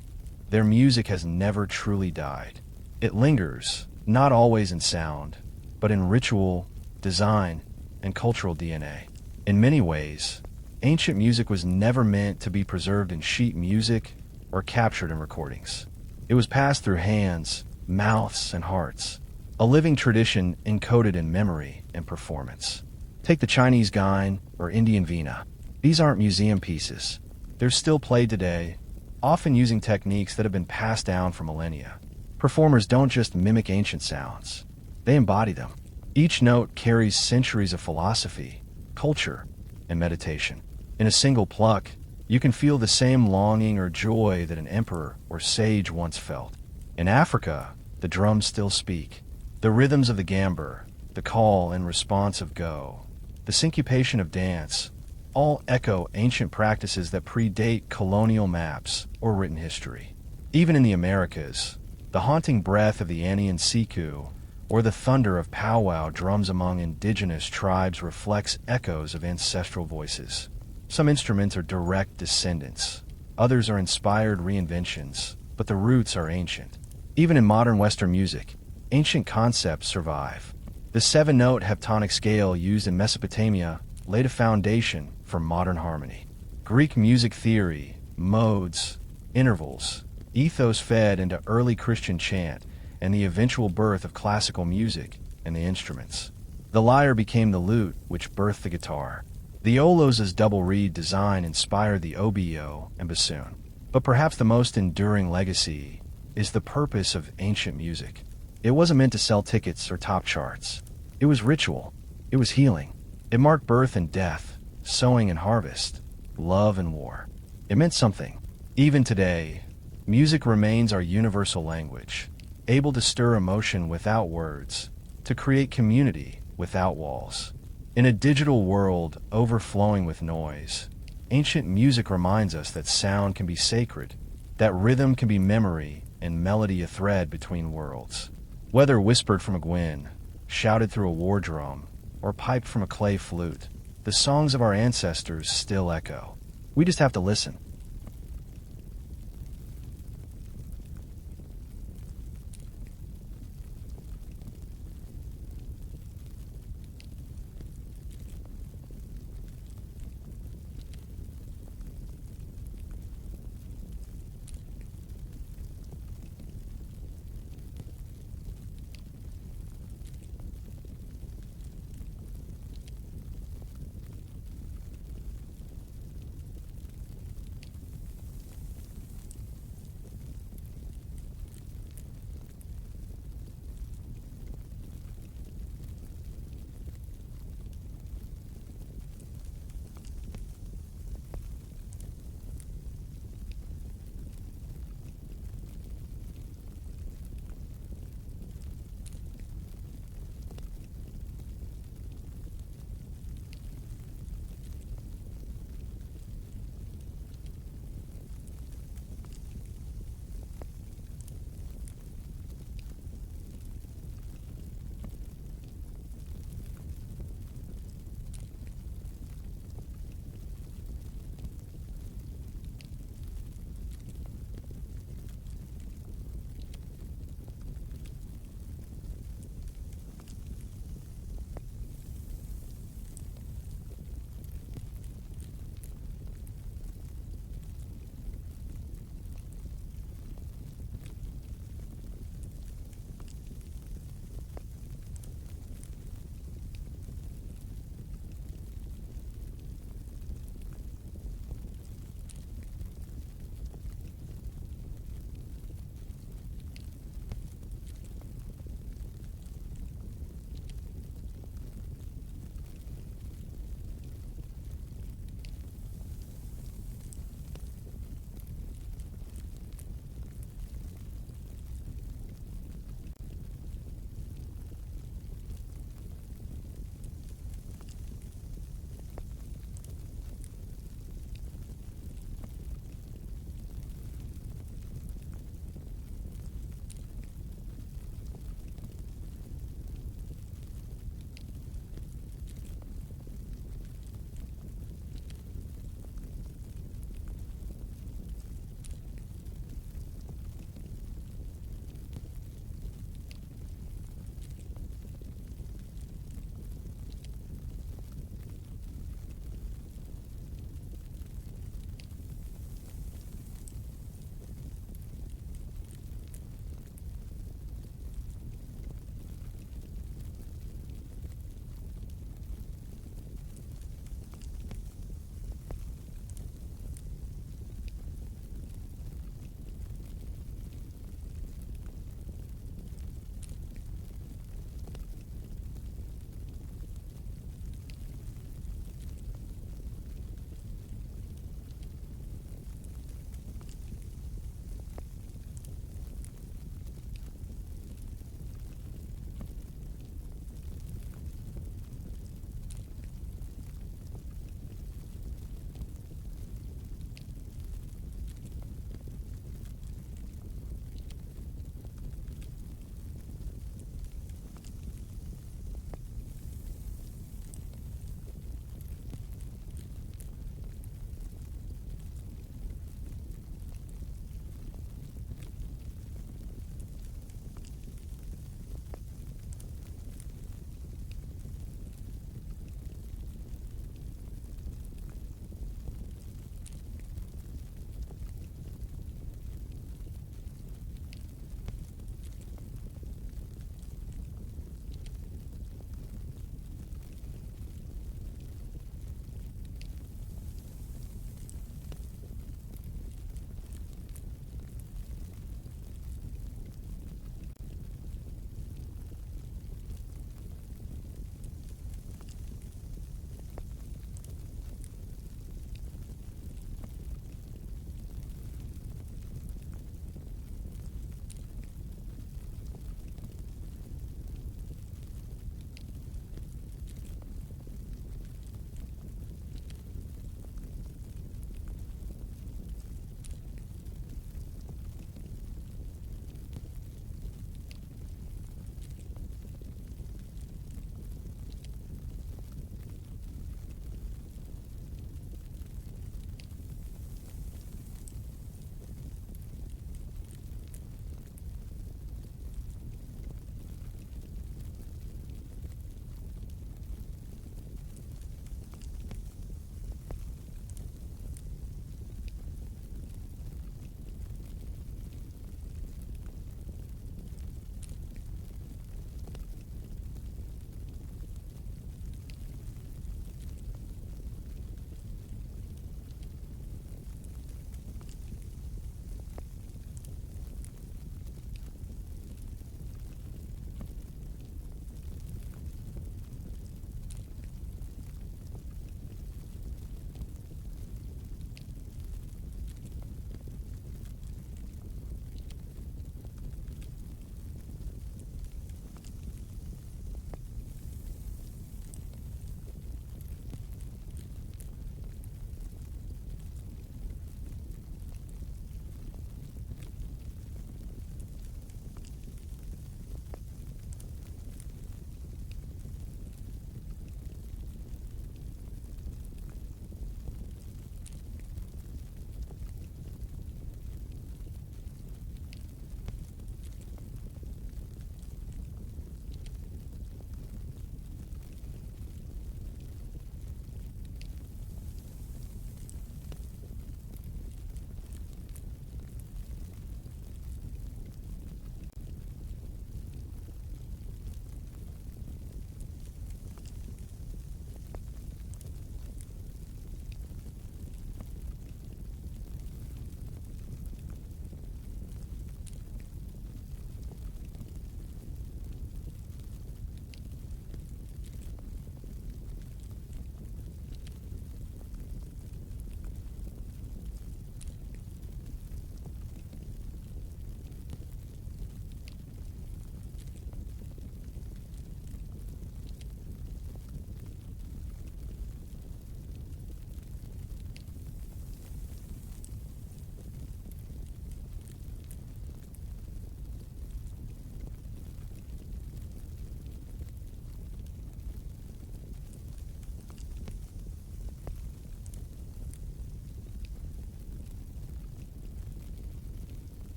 their music has never truly died. It lingers, not always in sound, but in ritual, design, and cultural DNA. In many ways, ancient music was never meant to be preserved in sheet music or captured in recordings. It was passed through hands, mouths, and hearts, a living tradition encoded in memory and performance. Take the Chinese gain or Indian veena. These aren't museum pieces. They're still played today, often using techniques that have been passed down for millennia. Performers don't just mimic ancient sounds. They embody them. Each note carries centuries of philosophy, culture, and meditation. In a single pluck, you can feel the same longing or joy that an emperor or sage once felt. In Africa, the drums still speak. The rhythms of the gamber, the call and response of go, the syncopation of dance, all echo ancient practices that predate colonial maps or written history. Even in the Americas, the haunting breath of the Andean siku or the thunder of powwow drums among indigenous tribes reflects echoes of ancestral voices. Some instruments are direct descendants, others are inspired reinventions, but the roots are ancient. Even in modern Western music, ancient concepts survive. The 7-note heptonic scale used in Mesopotamia laid a foundation for modern harmony. Greek music theory, modes, intervals, ethos fed into early Christian chant and the eventual birth of classical music and the instruments. The lyre became the lute, which birthed the guitar. The olos' double reed design inspired the oboe and bassoon. But perhaps the most enduring legacy is the purpose of ancient music. It wasn't meant to sell tickets or top charts. It was ritual. It was healing. It marked birth and death, sowing and harvest, love and war. It meant something. Even today, music remains our universal language, able to stir emotion without words, to create community without walls. In a digital world overflowing with noise, ancient music reminds us that sound can be sacred, that rhythm can be memory, and melody a thread between worlds. Whether whispered from a gwyn, shouted through a war drum, or piped from a clay flute, the songs of our ancestors still echo. We just have to listen.